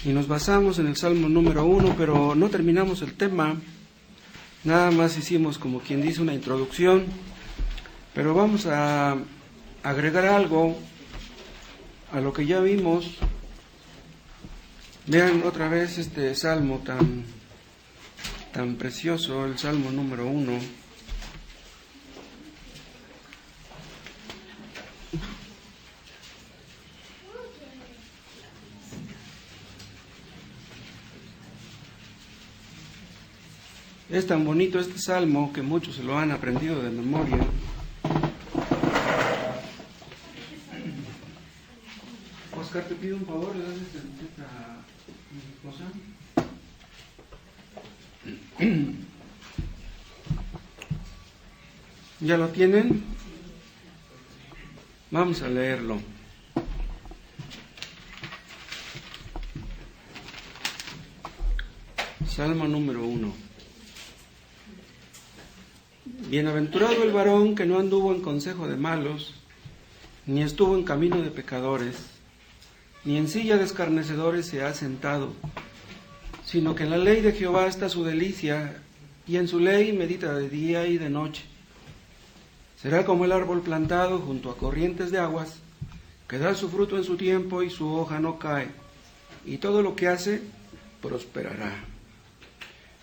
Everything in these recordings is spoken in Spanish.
y nos basamos en el Salmo número 1, pero no terminamos el tema, nada más hicimos como quien dice una introducción, pero vamos a agregar algo a lo que ya vimos. Vean otra vez este salmo tan precioso, el Salmo número 1. Es tan bonito este salmo que muchos se lo han aprendido de memoria. Oscar, te pido un favor, ¿le das esta cosa? ¿Ya lo tienen? Vamos a leerlo. Salmo número 1. Bienaventurado el varón que no anduvo en consejo de malos, ni estuvo en camino de pecadores, ni en silla de escarnecedores se ha sentado, sino que en la ley de Jehová está su delicia, y en su ley medita de día y de noche. Será como el árbol plantado junto a corrientes de aguas, que da su fruto en su tiempo y su hoja no cae, y todo lo que hace prosperará.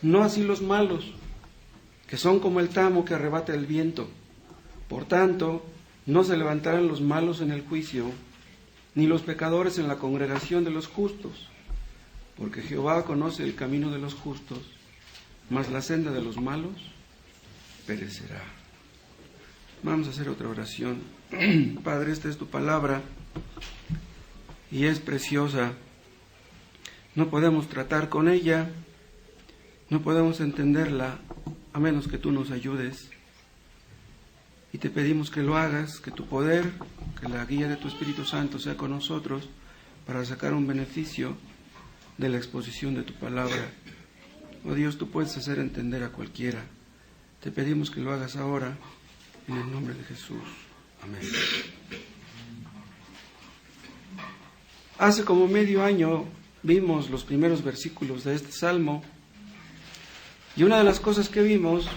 No así los malos, que son como el tamo que arrebata el viento. Por tanto, no se levantarán los malos en el juicio, ni los pecadores en la congregación de los justos, porque Jehová conoce el camino de los justos, mas la senda de los malos perecerá. Vamos a hacer otra oración. Padre, esta es tu palabra y es preciosa. No podemos tratar con ella, no podemos entenderla, a menos que tú nos ayudes. Y te pedimos que lo hagas, que tu poder, que la guía de tu Espíritu Santo sea con nosotros para sacar un beneficio de la exposición de tu palabra. Oh Dios, tú puedes hacer entender a cualquiera. Te pedimos que lo hagas ahora, en el nombre de Jesús. Amén. Hace como medio año vimos los primeros versículos de este salmo. Y una de las cosas que vimos,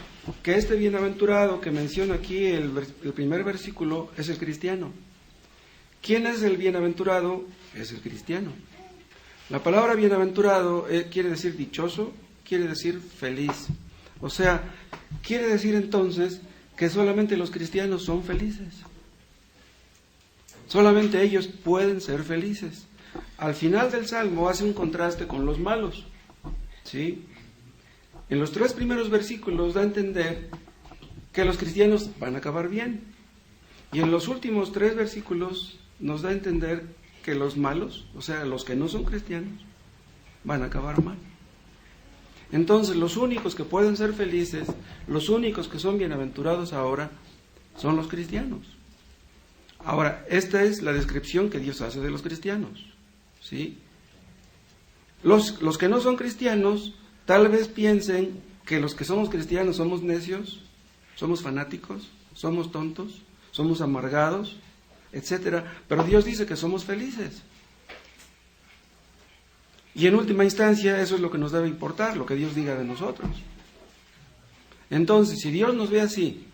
que este bienaventurado que menciona aquí el primer versículo es el cristiano. ¿Quién es el bienaventurado? Es el cristiano. La palabra bienaventurado quiere decir dichoso, quiere decir feliz. O sea, quiere decir entonces que solamente los cristianos son felices. Solamente ellos pueden ser felices. Al final del salmo hace un contraste con los malos, ¿sí? En los 3 primeros versículos da a entender que los cristianos van a acabar bien. Y en los últimos 3 versículos nos da a entender que los malos, o sea, los que no son cristianos, van a acabar mal. Entonces, los únicos que pueden ser felices, los únicos que son bienaventurados ahora, son los cristianos. Ahora, esta es la descripción que Dios hace de los cristianos, ¿sí? Los que no son cristianos tal vez piensen que los que somos cristianos somos necios, somos fanáticos, somos tontos, somos amargados, etcétera. Pero Dios dice que somos felices. Y en última instancia eso es lo que nos debe importar, lo que Dios diga de nosotros. Entonces, si Dios nos ve así,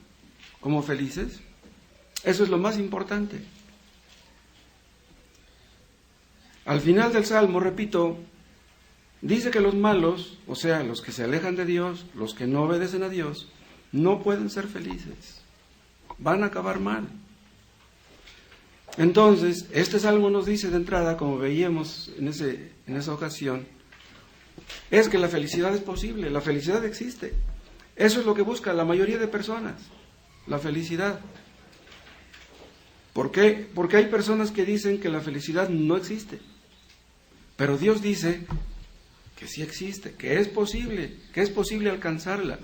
como felices, eso es lo más importante. Al final del Salmo, repito, dice que los malos, o sea, los que se alejan de Dios, los que no obedecen a Dios, no pueden ser felices. Van a acabar mal. Entonces, este salmo nos dice de entrada, como veíamos en esa ocasión, es que la felicidad es posible, la felicidad existe. Eso es lo que busca la mayoría de personas, la felicidad. ¿Por qué? Porque hay personas que dicen que la felicidad no existe. Pero Dios dice que sí existe, que es posible alcanzarla.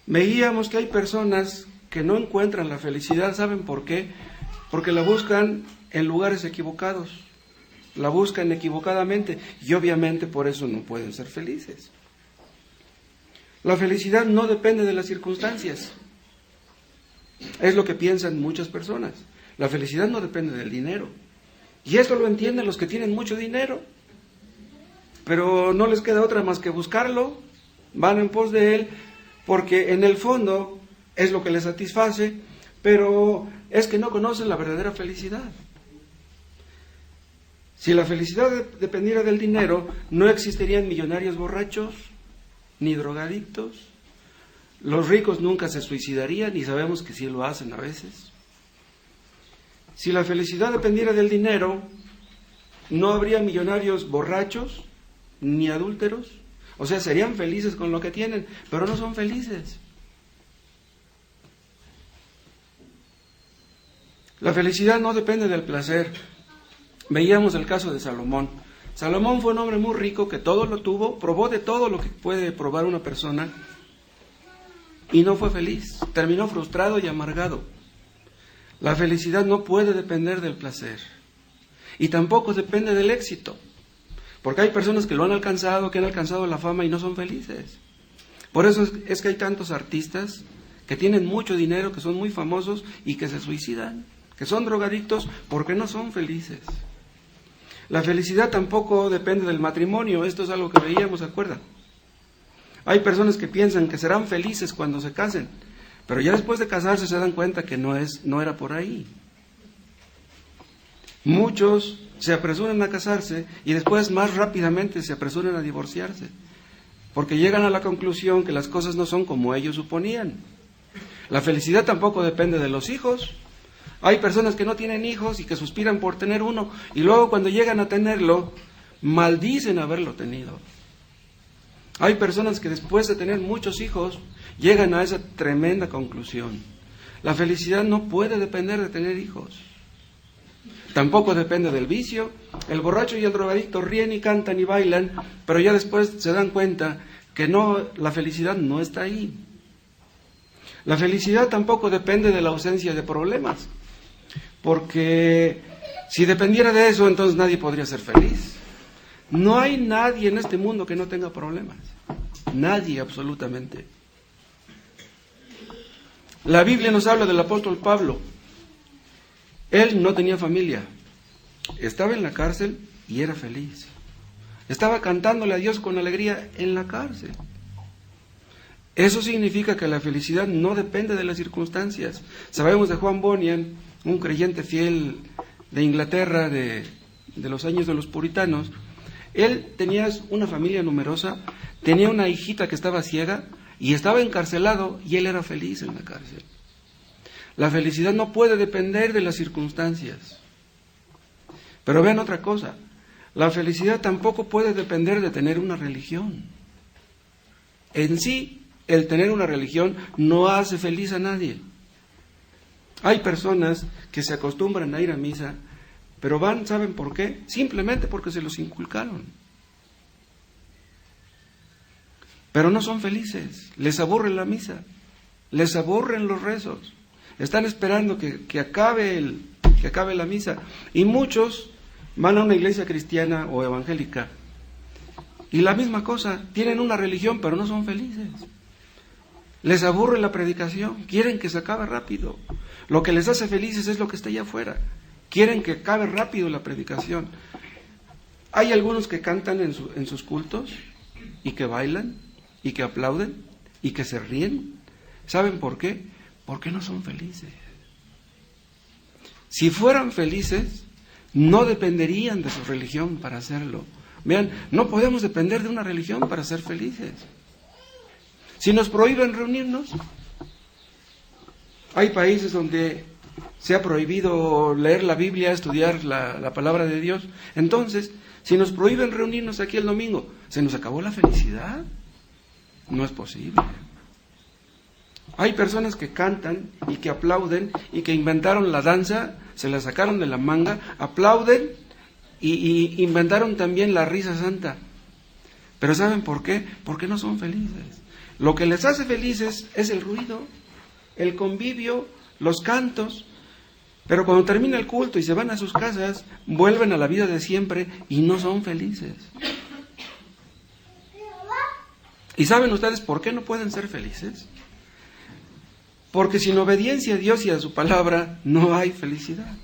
Veíamos que hay personas que no encuentran la felicidad, ¿saben por qué? Porque la buscan en lugares equivocados, la buscan equivocadamente y obviamente por eso no pueden ser felices. La felicidad no depende de las circunstancias, es lo que piensan muchas personas. La felicidad no depende del dinero, y esto lo entienden los que tienen mucho dinero. pero no les queda otra más que buscarlo, van en pos de él, porque en el fondo es lo que les satisface, pero es que no conocen la verdadera felicidad. Si la felicidad dependiera del dinero, no existirían millonarios borrachos, ni drogadictos. Los ricos nunca se suicidarían, y sabemos que sí lo hacen a veces. Si la felicidad dependiera del dinero, no habría millonarios borrachos, ni adúlteros. O sea, serían felices con lo que tienen, pero no son felices. La felicidad no depende del placer. Veíamos el caso de Salomón. Salomón fue un hombre muy rico que todo lo tuvo, probó de todo lo que puede probar una persona y no fue feliz. Terminó frustrado y amargado. La felicidad no puede depender del placer y tampoco depende del éxito, porque hay personas que lo han alcanzado, que han alcanzado la fama y no son felices. Por eso es que hay tantos artistas que tienen mucho dinero, que son muy famosos y que se suicidan, que son drogadictos porque no son felices. La felicidad tampoco depende del matrimonio. Esto es algo que veíamos, ¿se acuerdan? Hay personas que piensan que serán felices cuando se casen, pero ya después de casarse se dan cuenta que no era por ahí. Muchos se apresuran a casarse y después más rápidamente se apresuran a divorciarse, porque llegan a la conclusión que las cosas no son como ellos suponían. La felicidad tampoco depende de los hijos. Hay personas que no tienen hijos y que suspiran por tener uno, y luego cuando llegan a tenerlo, maldicen haberlo tenido. Hay personas que después de tener muchos hijos, llegan a esa tremenda conclusión. La felicidad no puede depender de tener hijos. Tampoco depende del vicio. El borracho y el drogadicto ríen y cantan y bailan, pero ya después se dan cuenta que la felicidad no está ahí. La felicidad tampoco depende de la ausencia de problemas, porque si dependiera de eso, entonces nadie podría ser feliz. No hay nadie en este mundo que no tenga problemas. Nadie, absolutamente. La Biblia nos habla del apóstol Pablo. Él no tenía familia. Estaba en la cárcel y era feliz. Estaba cantándole a Dios con alegría en la cárcel. Eso significa que la felicidad no depende de las circunstancias. Sabemos de Juan Bunyan, un creyente fiel de Inglaterra, de los años de los puritanos. Él tenía una familia numerosa, tenía una hijita que estaba ciega y estaba encarcelado, y él era feliz en la cárcel. La felicidad no puede depender de las circunstancias. Pero vean otra cosa, la felicidad tampoco puede depender de tener una religión. En sí, el tener una religión no hace feliz a nadie. Hay personas que se acostumbran a ir a misa, pero van, ¿saben por qué? Simplemente porque se los inculcaron. Pero no son felices, les aburre la misa, les aburren los rezos. Están esperando que acabe la misa. Y muchos van a una iglesia cristiana o evangélica y la misma cosa, tienen una religión pero no son felices. Les aburre la predicación, quieren que se acabe rápido. Lo que les hace felices es lo que está allá afuera. Quieren que acabe rápido la predicación. Hay algunos que cantan en sus cultos y que bailan y que aplauden y que se ríen. ¿Saben por qué? Porque no son felices. Si fueran felices, no dependerían de su religión para hacerlo. Vean, no podemos depender de una religión para ser felices. Si nos prohíben reunirnos, hay países donde se ha prohibido leer la Biblia, estudiar la palabra de Dios. Entonces, si nos prohíben reunirnos aquí el domingo, ¿se nos acabó la felicidad? No es posible. Hay personas que cantan y que aplauden y que inventaron la danza, se la sacaron de la manga, aplauden y inventaron también la risa santa. Pero ¿saben por qué? Porque no son felices. Lo que les hace felices es el ruido, el convivio, los cantos. Pero cuando termina el culto y se van a sus casas, vuelven a la vida de siempre y no son felices. ¿Y saben ustedes por qué no pueden ser felices? Porque sin obediencia a Dios y a su palabra no hay felicidad.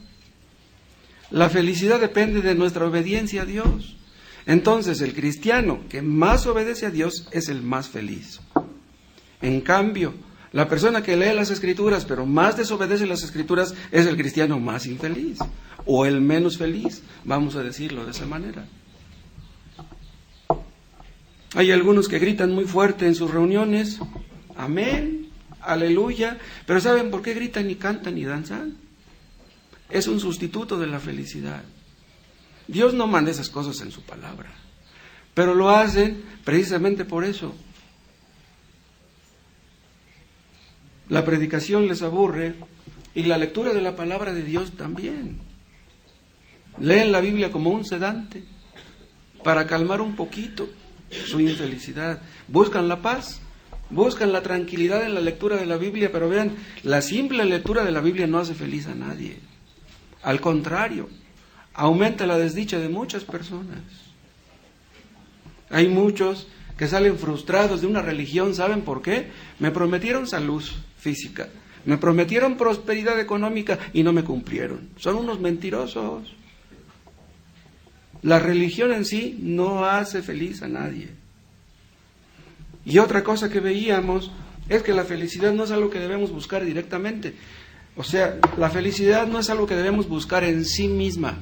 La felicidad depende de nuestra obediencia a Dios. Entonces, el cristiano que más obedece a Dios es el más feliz. En cambio, la persona que lee las Escrituras, pero más desobedece las Escrituras, es el cristiano más infeliz, o el menos feliz, vamos a decirlo de esa manera. Hay algunos que gritan muy fuerte en sus reuniones, amén, aleluya, pero ¿saben por qué gritan y cantan y danzan? Es un sustituto de la felicidad. Dios no manda esas cosas en su palabra, pero lo hacen precisamente por eso. La predicación les aburre y la lectura de la palabra de Dios también. Leen la Biblia como un sedante para calmar un poquito su infelicidad. Buscan la paz, buscan la tranquilidad en la lectura de la Biblia, pero vean, la simple lectura de la Biblia no hace feliz a nadie. Al contrario, aumenta la desdicha de muchas personas. Hay muchos que salen frustrados de una religión, ¿saben por qué? Me prometieron salud física, me prometieron prosperidad económica y no me cumplieron. Son unos mentirosos. La religión en sí no hace feliz a nadie. Y otra cosa que veíamos es que la felicidad no es algo que debemos buscar directamente. O sea, la felicidad no es algo que debemos buscar en sí misma.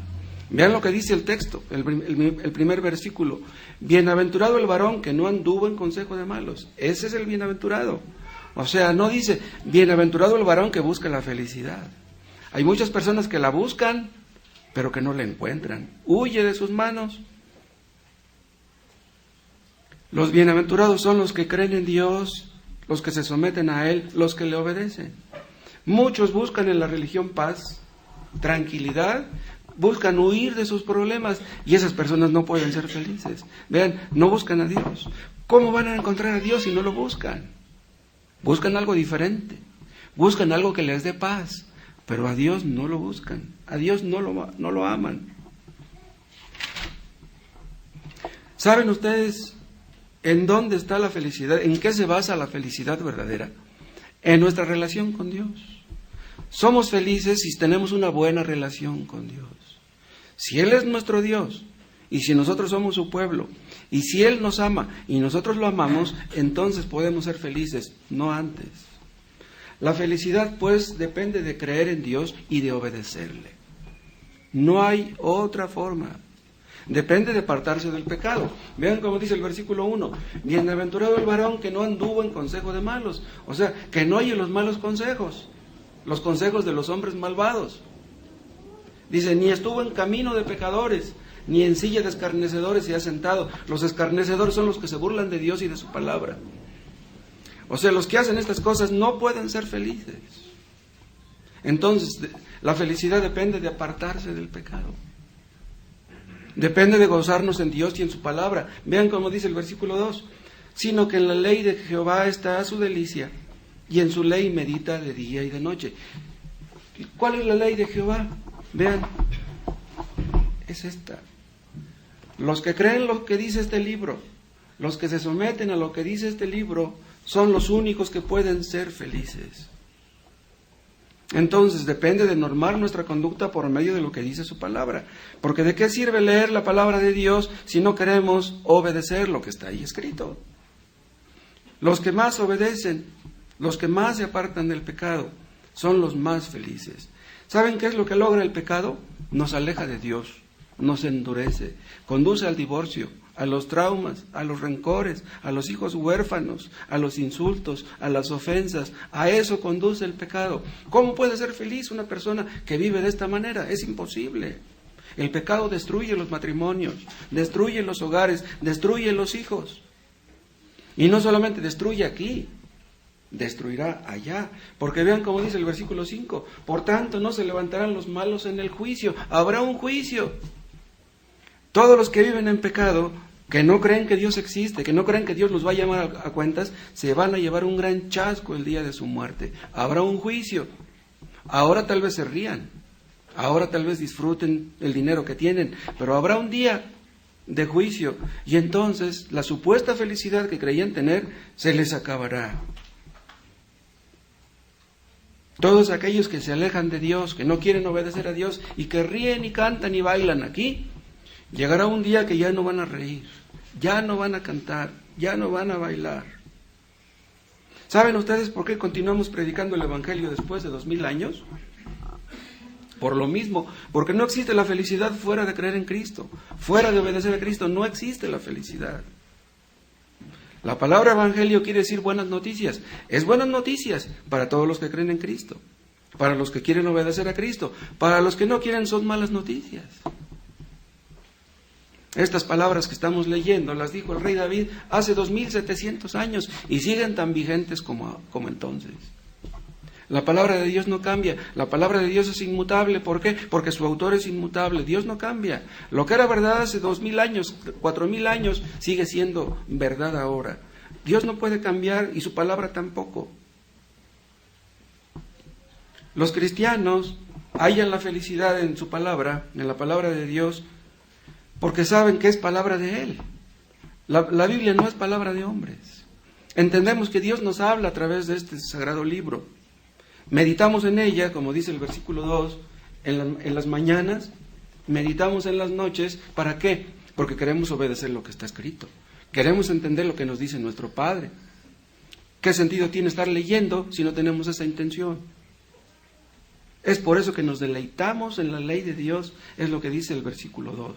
Vean lo que dice el texto, el primer versículo. Bienaventurado el varón que no anduvo en consejo de malos. Ese es el bienaventurado. O sea, no dice, bienaventurado el varón que busca la felicidad. Hay muchas personas que la buscan, pero que no la encuentran. Huye de sus manos. Los bienaventurados son los que creen en Dios, los que se someten a Él, los que le obedecen. Muchos buscan en la religión paz, tranquilidad, buscan huir de sus problemas y esas personas no pueden ser felices. Vean, no buscan a Dios. ¿Cómo van a encontrar a Dios si no lo buscan? Buscan algo diferente, buscan algo que les dé paz, pero a Dios no lo buscan, a Dios no lo aman. ¿Saben ustedes en dónde está la felicidad? ¿En qué se basa la felicidad verdadera? En nuestra relación con Dios. Somos felices si tenemos una buena relación con Dios. Si Él es nuestro Dios y si nosotros somos su pueblo y si Él nos ama y nosotros lo amamos, entonces podemos ser felices, no antes. La felicidad pues depende de creer en Dios y de obedecerle. No hay otra forma. Depende de apartarse del pecado. Vean cómo dice el versículo 1. Bienaventurado el varón que no anduvo en consejo de malos. O sea, que no oye los malos consejos, los consejos de los hombres malvados. Dice, ni estuvo en camino de pecadores, ni en silla de escarnecedores se ha sentado. Los escarnecedores son los que se burlan de Dios y de su palabra. O sea, los que hacen estas cosas no pueden ser felices. Entonces, la felicidad depende de apartarse del pecado. Depende de gozarnos en Dios y en su palabra. Vean cómo dice el versículo 2. Sino que en la ley de Jehová está su delicia, y en su ley medita de día y de noche. ¿Cuál es la ley de Jehová? Vean, es esta. Los que creen lo que dice este libro, los que se someten a lo que dice este libro, son los únicos que pueden ser felices. Entonces depende de normar nuestra conducta por medio de lo que dice su palabra. Porque ¿de qué sirve leer la palabra de Dios si no queremos obedecer lo que está ahí escrito? Los que más obedecen, los que más se apartan del pecado, son los más felices. ¿Saben qué es lo que logra el pecado? Nos aleja de Dios, nos endurece, conduce al divorcio, a los traumas, a los rencores, a los hijos huérfanos, a los insultos, a las ofensas. A eso conduce el pecado. ¿Cómo puede ser feliz una persona que vive de esta manera? Es imposible. El pecado destruye los matrimonios, destruye los hogares, destruye los hijos. Y no solamente destruye aquí, destruirá allá. Porque vean cómo dice el versículo 5. Por tanto, no se levantarán los malos en el juicio. Habrá un juicio. Todos los que viven en pecado, que no creen que Dios existe, que no creen que Dios los va a llamar a cuentas, se van a llevar un gran chasco el día de su muerte. Habrá un juicio. Ahora tal vez se rían, ahora tal vez disfruten el dinero que tienen, pero habrá un día de juicio y entonces la supuesta felicidad que creían tener se les acabará. Todos aquellos que se alejan de Dios, que no quieren obedecer a Dios y que ríen y cantan y bailan aquí, Llegará un día que ya no van a reír, ya no van a cantar, ya no van a bailar. ¿Saben ustedes por qué continuamos predicando el Evangelio después de 2000 años? Por lo mismo, porque no existe la felicidad fuera de creer en Cristo, fuera de obedecer a Cristo, no existe la felicidad. La palabra Evangelio quiere decir buenas noticias. Es buenas noticias para todos los que creen en Cristo, para los que quieren obedecer a Cristo. Para los que no quieren son malas noticias. Estas palabras que estamos leyendo las dijo el rey David hace 2700 años y siguen tan vigentes como entonces. La palabra de Dios no cambia, la palabra de Dios es inmutable. ¿Por qué? Porque su autor es inmutable, Dios no cambia. Lo que era verdad hace 2000 años, 4000 años, sigue siendo verdad ahora. Dios no puede cambiar y su palabra tampoco. Los cristianos hallan la felicidad en su palabra, en la palabra de Dios, porque saben que es palabra de Él. La Biblia no es palabra de hombres. Entendemos que Dios nos habla a través de este sagrado libro. Meditamos en ella, como dice el versículo 2, en las mañanas, meditamos en las noches. ¿Para qué? Porque queremos obedecer lo que está escrito. Queremos entender lo que nos dice nuestro Padre. ¿Qué sentido tiene estar leyendo si no tenemos esa intención? Es por eso que nos deleitamos en la ley de Dios, es lo que dice el versículo 2.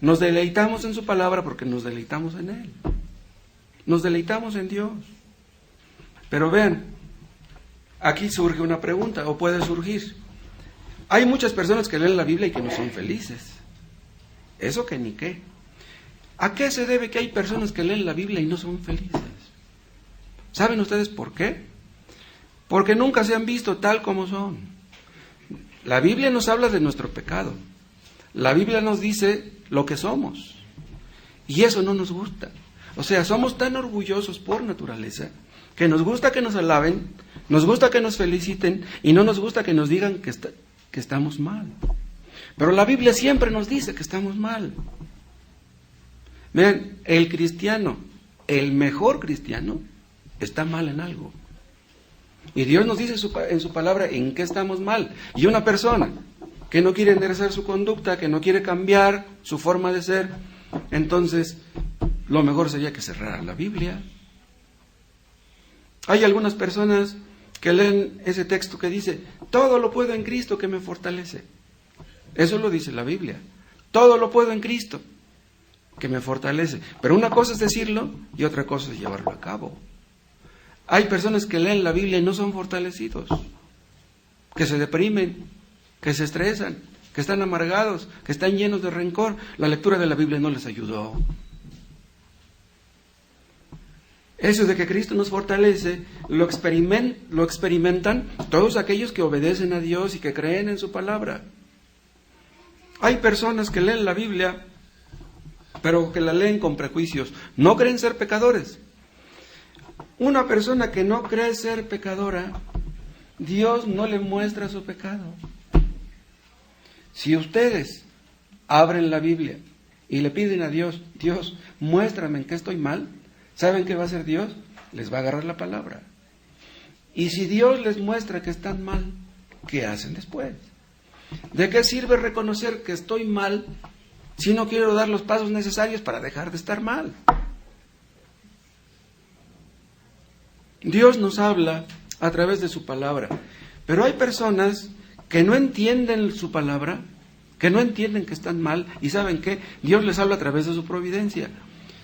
Nos deleitamos en su palabra porque nos deleitamos en Él. Nos deleitamos en Dios. Pero vean, aquí surge una pregunta, o puede surgir. Hay muchas personas que leen la Biblia y que no son felices. Eso que ni qué. ¿A qué se debe que hay personas que leen la Biblia y no son felices? ¿Saben ustedes por qué? Porque nunca se han visto tal como son. La Biblia nos habla de nuestro pecado. La Biblia nos dice lo que somos. Y eso no nos gusta. O sea, somos tan orgullosos por naturaleza que nos gusta que nos alaben, nos gusta que nos feliciten y no nos gusta que nos digan que estamos mal. Pero la Biblia siempre nos dice que estamos mal. Vean, el cristiano, el mejor cristiano, está mal en algo. Y Dios nos dice en su palabra en qué estamos mal. Y una persona que no quiere enderezar su conducta, que no quiere cambiar su forma de ser, entonces lo mejor sería que cerrara la Biblia. Hay algunas personas que leen ese texto que dice, todo lo puedo en Cristo que me fortalece. Eso lo dice la Biblia. Todo lo puedo en Cristo que me fortalece. Pero una cosa es decirlo y otra cosa es llevarlo a cabo. Hay personas que leen la Biblia y no son fortalecidos, que se deprimen, que se estresan, que están amargados, que están llenos de rencor. La lectura de la Biblia no les ayudó. Eso de que Cristo nos fortalece, lo experimentan todos aquellos que obedecen a Dios y que creen en su palabra. Hay personas que leen la Biblia, pero que la leen con prejuicios. No creen ser pecadores. Una persona que no cree ser pecadora, Dios no le muestra su pecado. Si ustedes abren la Biblia y le piden a Dios, Dios, muéstrame en qué estoy mal, ¿saben qué va a hacer Dios? Les va a agarrar la palabra. Y si Dios les muestra que están mal, ¿qué hacen después? ¿De qué sirve reconocer que estoy mal si no quiero dar los pasos necesarios para dejar de estar mal? Dios nos habla a través de su palabra, pero hay personas que no entienden su palabra, que no entienden que están mal, y ¿saben qué? Dios les habla a través de su providencia.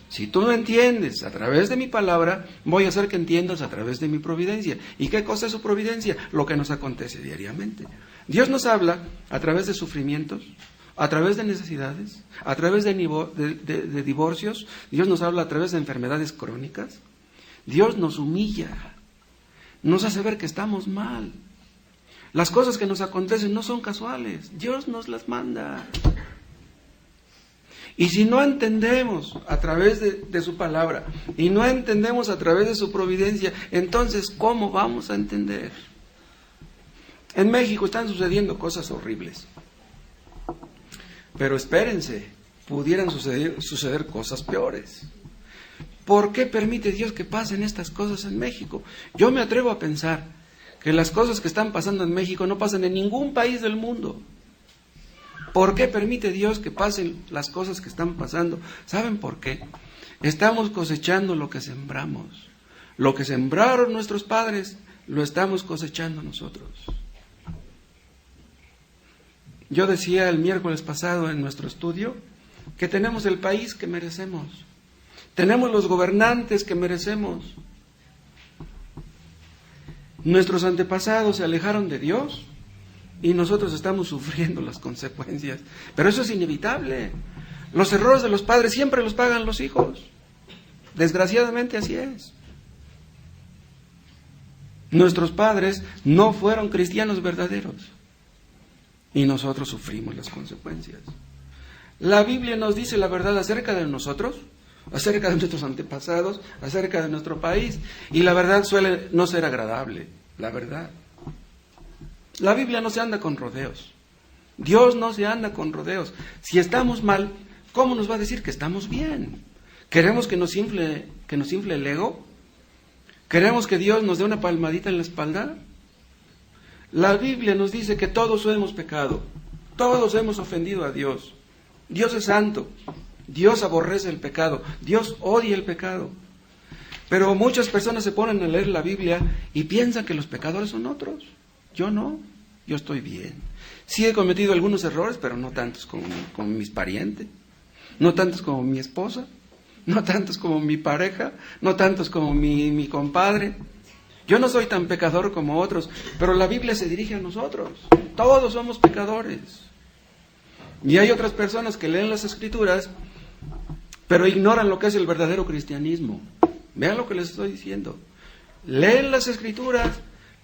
Si tú no entiendes a través de mi palabra, voy a hacer que entiendas a través de mi providencia. ¿Y qué cosa es su providencia? Lo que nos acontece diariamente. Dios nos habla a través de sufrimientos, a través de necesidades, a través de divorcios. Dios nos habla a través de enfermedades crónicas. Dios nos humilla, nos hace ver que estamos mal. Las cosas que nos acontecen no son casuales, Dios nos las manda. Y si no entendemos a través de su palabra, y no entendemos a través de su providencia, entonces ¿cómo vamos a entender? En México están sucediendo cosas horribles. Pero espérense, pudieran suceder cosas peores. ¿Por qué permite Dios que pasen estas cosas en México? Yo me atrevo a pensar que las cosas que están pasando en México no pasan en ningún país del mundo. ¿Por qué permite Dios que pasen las cosas que están pasando? ¿Saben por qué? Estamos cosechando lo que sembramos. Lo que sembraron nuestros padres, lo estamos cosechando nosotros. Yo decía el miércoles pasado en nuestro estudio que tenemos el país que merecemos. Tenemos los gobernantes que merecemos. Nuestros antepasados se alejaron de Dios y nosotros estamos sufriendo las consecuencias. Pero eso es inevitable. Los errores de los padres siempre los pagan los hijos. Desgraciadamente así es. Nuestros padres no fueron cristianos verdaderos y nosotros sufrimos las consecuencias. La Biblia nos dice la verdad acerca de nosotros, acerca de nuestros antepasados, acerca de nuestro país, y la verdad suele no ser agradable, la verdad. La Biblia no se anda con rodeos. Dios no se anda con rodeos. Si estamos mal, ¿cómo nos va a decir que estamos bien? ¿Queremos que nos infle el ego? ¿Queremos que Dios nos dé una palmadita en la espalda? La Biblia nos dice que todos hemos pecado, todos hemos ofendido a Dios. Dios es santo, Dios aborrece el pecado, Dios odia el pecado. Pero muchas personas se ponen a leer la Biblia y piensan que los pecadores son otros. Yo no, yo estoy bien. Sí he cometido algunos errores, pero no tantos como mis parientes, no tantos como mi esposa, no tantos como mi pareja, no tantos como mi compadre. Yo no soy tan pecador como otros, pero la Biblia se dirige a nosotros. Todos somos pecadores. Y hay otras personas que leen las Escrituras, pero ignoran lo que es el verdadero cristianismo. Vean lo que les estoy diciendo. Leen las Escrituras,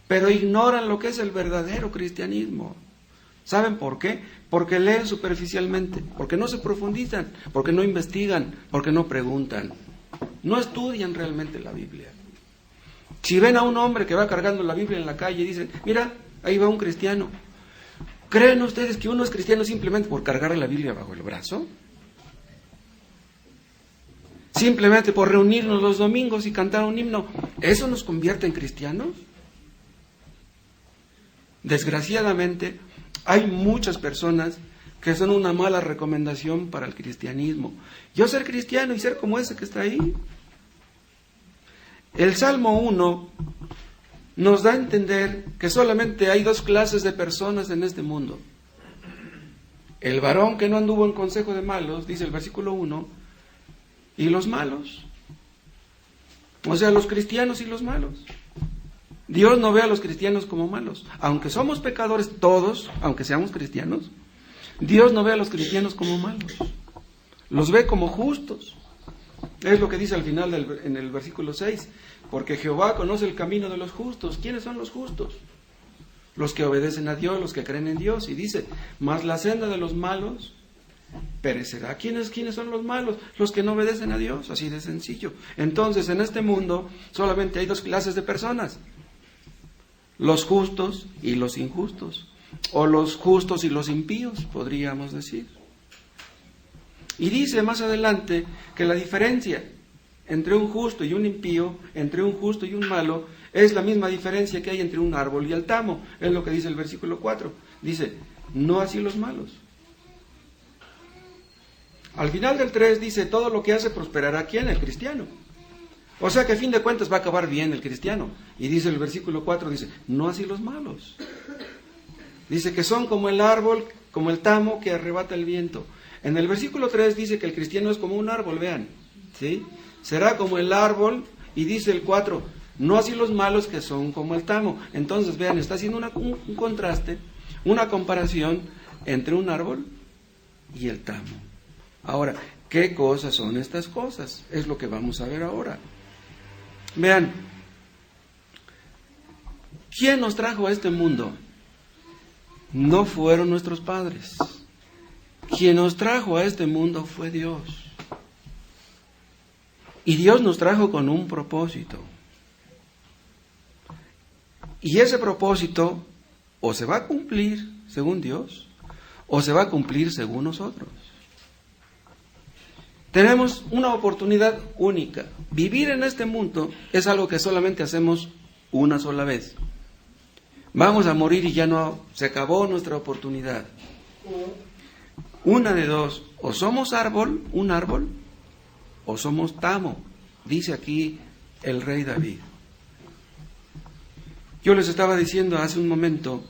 pero ignoran lo que es el verdadero cristianismo. ¿Saben por qué? Porque leen superficialmente, porque no se profundizan, porque no investigan, porque no preguntan. No estudian realmente la Biblia. Si ven a un hombre que va cargando la Biblia en la calle y dicen, mira, ahí va un cristiano. ¿Creen ustedes que uno es cristiano simplemente por cargar la Biblia bajo el brazo? Simplemente por reunirnos los domingos y cantar un himno. ¿Eso nos convierte en cristianos? Desgraciadamente, hay muchas personas que son una mala recomendación para el cristianismo. Yo ser cristiano y ser como ese que está ahí. El Salmo 1 nos da a entender que solamente hay dos clases de personas en este mundo. El varón que no anduvo en consejo de malos, dice el versículo 1, y los malos. O sea, los cristianos y los malos. Dios no ve a los cristianos como malos. Aunque somos pecadores todos, aunque seamos cristianos, Dios no ve a los cristianos como malos. Los ve como justos. Es lo que dice al final en el versículo 6. Porque Jehová conoce el camino de los justos. ¿Quiénes son los justos? Los que obedecen a Dios, los que creen en Dios. Y dice, mas la senda de los malos perecerá. ¿Quiénes son los malos? Los que no obedecen a Dios. Así de sencillo. Entonces, en este mundo solamente hay dos clases de personas. Los justos y los injustos. O los justos y los impíos, podríamos decir. Y dice más adelante que la diferencia entre un justo y un impío, entre un justo y un malo, es la misma diferencia que hay entre un árbol y el tamo. Es lo que dice el versículo 4. Dice, no así los malos. Al final del 3 dice, todo lo que hace prosperará. ¿Quién? El cristiano. O sea que a fin de cuentas va a acabar bien el cristiano. Y dice el versículo 4, dice, no así los malos. Dice que son como el árbol, como el tamo que arrebata el viento. En el versículo 3 dice que el cristiano es como un árbol, vean, ¿sí? Será como el árbol, y dice el 4, no así los malos que son como el tamo. Entonces, vean, está haciendo un contraste, una comparación entre un árbol y el tamo. Ahora, ¿qué cosas son estas cosas? Es lo que vamos a ver ahora. Vean, ¿quién nos trajo a este mundo? No fueron nuestros padres. Quien nos trajo a este mundo fue Dios. Y Dios nos trajo con un propósito. Y ese propósito o se va a cumplir según Dios, o se va a cumplir según nosotros. Tenemos una oportunidad única. Vivir en este mundo es algo que solamente hacemos una sola vez. Vamos a morir y ya no, se acabó nuestra oportunidad. Una de dos, o somos árbol, un árbol, o somos tamo, dice aquí el rey David. Yo les estaba diciendo hace un momento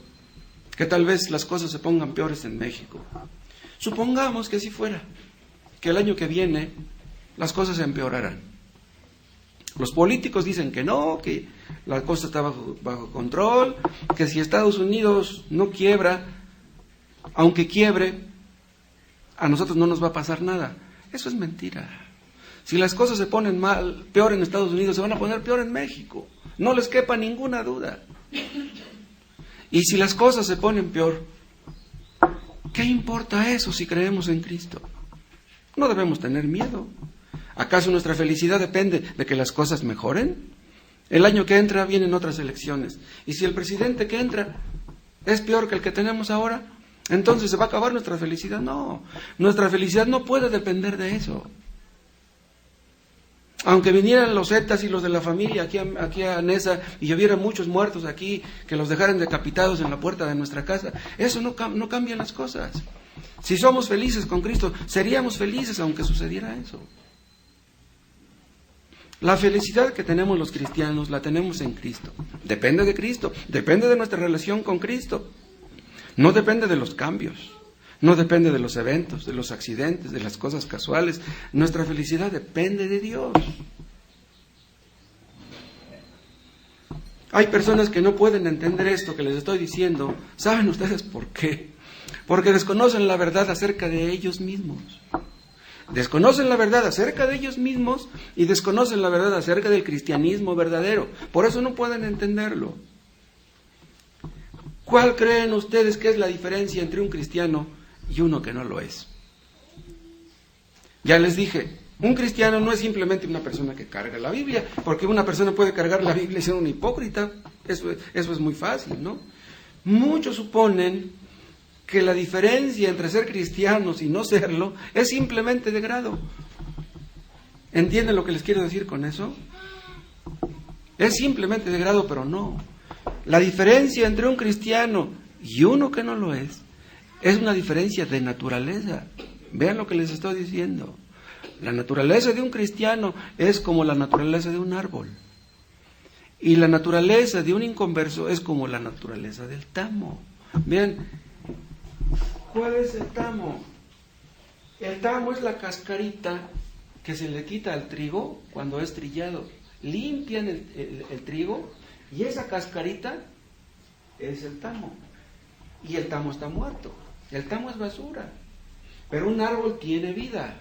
que tal vez las cosas se pongan peores en México. Supongamos que así fuera, que el año que viene las cosas se empeorarán. Los políticos dicen que no, que la cosa está bajo control, que si Estados Unidos no quiebra, aunque quiebre, a nosotros no nos va a pasar nada. Eso es mentira. Si las cosas se ponen mal, peor en Estados Unidos, se van a poner peor en México. No les quepa ninguna duda. Y si las cosas se ponen peor, ¿qué importa eso si creemos en Cristo? No debemos tener miedo. ¿Acaso nuestra felicidad depende de que las cosas mejoren? El año que entra vienen otras elecciones. Y si el presidente que entra es peor que el que tenemos ahora, entonces ¿se va a acabar nuestra felicidad? No, nuestra felicidad no puede depender de eso. Aunque vinieran los zetas y los de la familia aquí a Nesa y hubiera muchos muertos aquí, que los dejaran decapitados en la puerta de nuestra casa, eso no cambian las cosas. Si somos felices con Cristo, seríamos felices aunque sucediera eso. La felicidad que tenemos los cristianos la tenemos en Cristo. Depende de Cristo, depende de nuestra relación con Cristo. No depende de los cambios, no depende de los eventos, de los accidentes, de las cosas casuales. Nuestra felicidad depende de Dios. Hay personas que no pueden entender esto que les estoy diciendo. ¿Saben ustedes por qué? Porque desconocen la verdad acerca de ellos mismos. Desconocen la verdad acerca de ellos mismos y desconocen la verdad acerca del cristianismo verdadero. Por eso no pueden entenderlo. ¿Cuál creen ustedes que es la diferencia entre un cristiano y uno que no lo es? Ya les dije, un cristiano no es simplemente una persona que carga la Biblia, porque una persona puede cargar la Biblia y ser un hipócrita. Eso es muy fácil, ¿no? Muchos suponen que la diferencia entre ser cristianos y no serlo es simplemente de grado. ¿Entienden lo que les quiero decir con eso? Es simplemente de grado, pero no. La diferencia entre un cristiano y uno que no lo es una diferencia de naturaleza. Vean lo que les estoy diciendo. La naturaleza de un cristiano es como la naturaleza de un árbol. Y la naturaleza de un inconverso es como la naturaleza del tamo. Vean, ¿cuál es el tamo? El tamo es la cascarita que se le quita al trigo cuando es trillado. Limpian el trigo y esa cascarita es el tamo. Y el tamo está muerto. El tamo es basura. Pero un árbol tiene vida.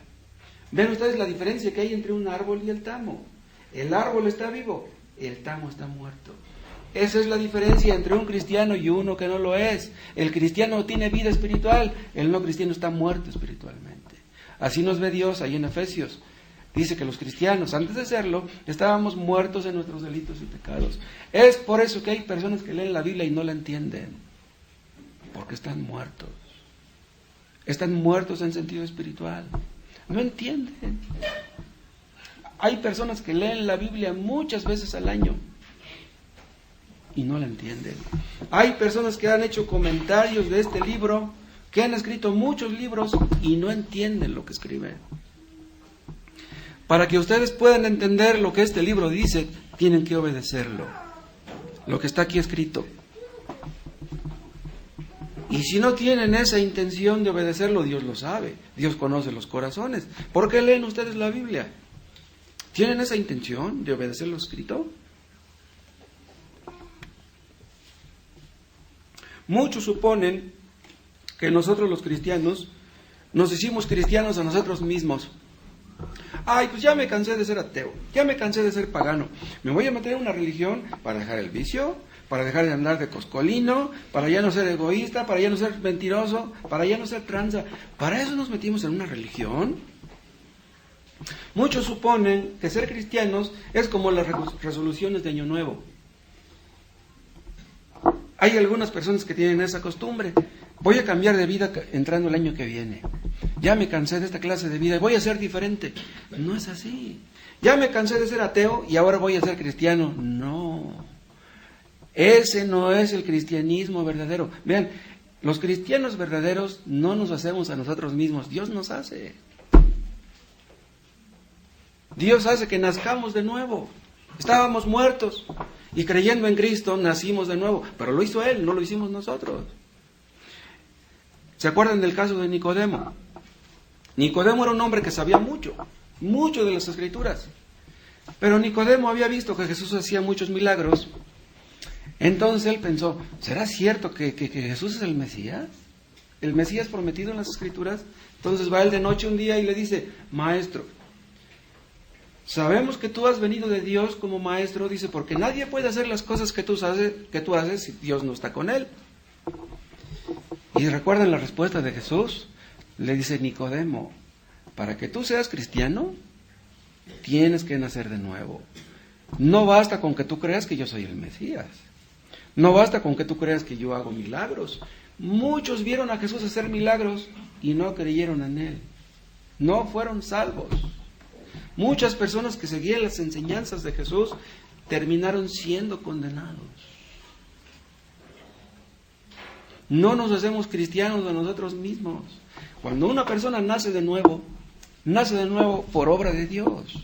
Ven ustedes la diferencia que hay entre un árbol y el tamo. El árbol está vivo, el tamo está muerto. Esa es la diferencia entre un cristiano y uno que no lo es. El cristiano tiene vida espiritual, el no cristiano está muerto espiritualmente. Así nos ve Dios ahí en Efesios. Dice que los cristianos, antes de serlo, estábamos muertos en nuestros delitos y pecados. Es por eso que hay personas que leen la Biblia y no la entienden. Porque están muertos. Están muertos en sentido espiritual. No entienden. Hay personas que leen la Biblia muchas veces al año y no la entienden. Hay personas que han hecho comentarios de este libro, que han escrito muchos libros y no entienden lo que escriben. Para que ustedes puedan entender lo que este libro dice, tienen que obedecerlo. Lo que está aquí escrito. Y si no tienen esa intención de obedecerlo, Dios lo sabe. Dios conoce los corazones. ¿Por qué leen ustedes la Biblia? ¿Tienen esa intención de obedecer lo escrito? Muchos suponen que nosotros los cristianos nos hicimos cristianos a nosotros mismos. Ay, pues ya me cansé de ser ateo, ya me cansé de ser pagano. Me voy a meter en una religión para dejar el vicio, para dejar de andar de coscolino, para ya no ser egoísta, para ya no ser mentiroso, para ya no ser tranza. ¿Para eso nos metimos en una religión? Muchos suponen que ser cristianos es como las resoluciones de Año Nuevo. Hay algunas personas que tienen esa costumbre. Voy a cambiar de vida entrando el año que viene. Ya me cansé de esta clase de vida y voy a ser diferente. No es así. Ya me cansé de ser ateo y ahora voy a ser cristiano. No. Ese no es el cristianismo verdadero. Vean, Los cristianos verdaderos no nos hacemos a nosotros mismos, Dios nos hace. Dios hace que nazcamos de nuevo. Estábamos muertos y creyendo en Cristo nacimos de nuevo, pero lo hizo Él, no lo hicimos nosotros. ¿Se acuerdan del caso de Nicodemo? Nicodemo era un hombre que sabía mucho de las Escrituras, pero Nicodemo había visto que Jesús hacía muchos milagros. Entonces él pensó, ¿será cierto que Jesús es el Mesías? ¿El Mesías prometido en las Escrituras? Entonces va él de noche un día y le dice, Maestro, sabemos que tú has venido de Dios como maestro, dice, porque nadie puede hacer las cosas que tú haces si Dios no está con él. Y recuerdan la respuesta de Jesús, le dice Nicodemo, para que tú seas cristiano, tienes que nacer de nuevo. No basta con que tú creas que yo soy el Mesías. No basta con que tú creas que yo hago milagros. Muchos vieron a Jesús hacer milagros y no creyeron en Él. No fueron salvos. Muchas personas que seguían las enseñanzas de Jesús terminaron siendo condenados. No nos hacemos cristianos de nosotros mismos. Cuando una persona nace de nuevo por obra de Dios.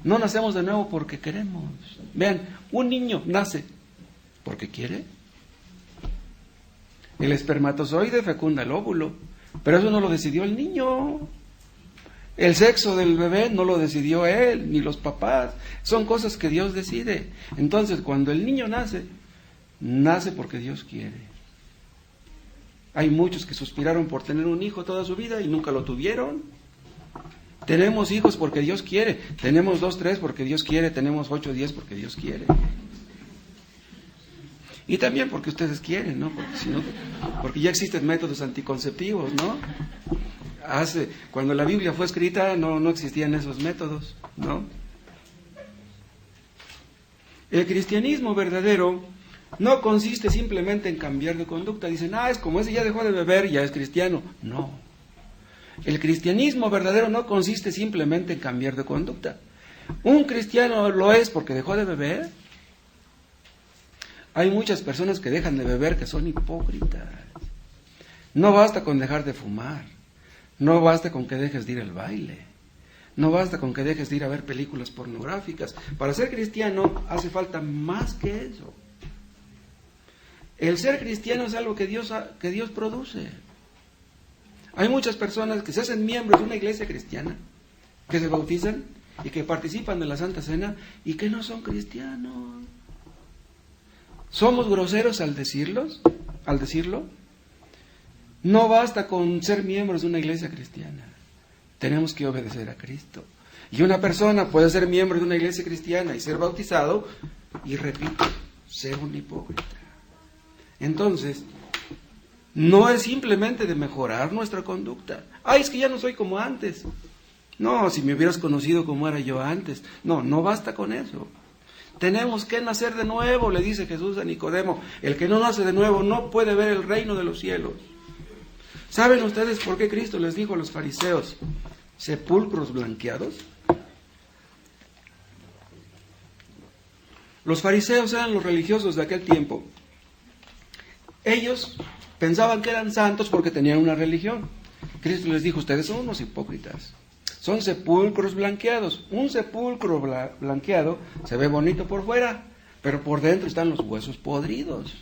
No nacemos de nuevo porque queremos. Vean, un niño nace porque quiere. El espermatozoide fecunda el óvulo, pero eso no lo decidió el niño. El sexo del bebé no lo decidió él, ni los papás. Son cosas que Dios decide. Entonces, cuando el niño nace porque Dios quiere. Hay muchos que suspiraron por tener un hijo toda su vida y nunca lo tuvieron. Tenemos hijos porque Dios quiere. Tenemos 2, 3 porque Dios quiere. Tenemos 8, 10 porque Dios quiere. Y también porque ustedes quieren, ¿no? Porque ya existen métodos anticonceptivos, ¿no? Cuando la Biblia fue escrita no existían esos métodos, ¿no? El cristianismo verdadero no consiste simplemente en cambiar de conducta. Dicen, es como ese ya dejó de beber, ya es cristiano. No. El cristianismo verdadero no consiste simplemente en cambiar de conducta. Un cristiano lo es porque dejó de beber. Hay muchas personas que dejan de beber que son hipócritas. No basta con dejar de fumar. No basta con que dejes de ir al baile. No basta con que dejes de ir a ver películas pornográficas. Para ser cristiano hace falta más que eso. El ser cristiano es algo que Dios produce. Hay muchas personas que se hacen miembros de una iglesia cristiana, que se bautizan y que participan de la Santa Cena y que no son cristianos. ¿Somos groseros al decirlo? No basta con ser miembros de una iglesia cristiana. Tenemos que obedecer a Cristo. Y una persona puede ser miembro de una iglesia cristiana y ser bautizado y, repito, ser un hipócrita. Entonces, no es simplemente de mejorar nuestra conducta. Es que ya no soy como antes. No, si me hubieras conocido como era yo antes. No basta con eso. Tenemos que nacer de nuevo, le dice Jesús a Nicodemo. El que no nace de nuevo no puede ver el reino de los cielos. ¿Saben ustedes por qué Cristo les dijo a los fariseos, sepulcros blanqueados? Los fariseos eran los religiosos de aquel tiempo. Ellos pensaban que eran santos porque tenían una religión. Cristo les dijo, ustedes son unos hipócritas. Son sepulcros blanqueados. Un sepulcro blanqueado se ve bonito por fuera, pero por dentro están los huesos podridos.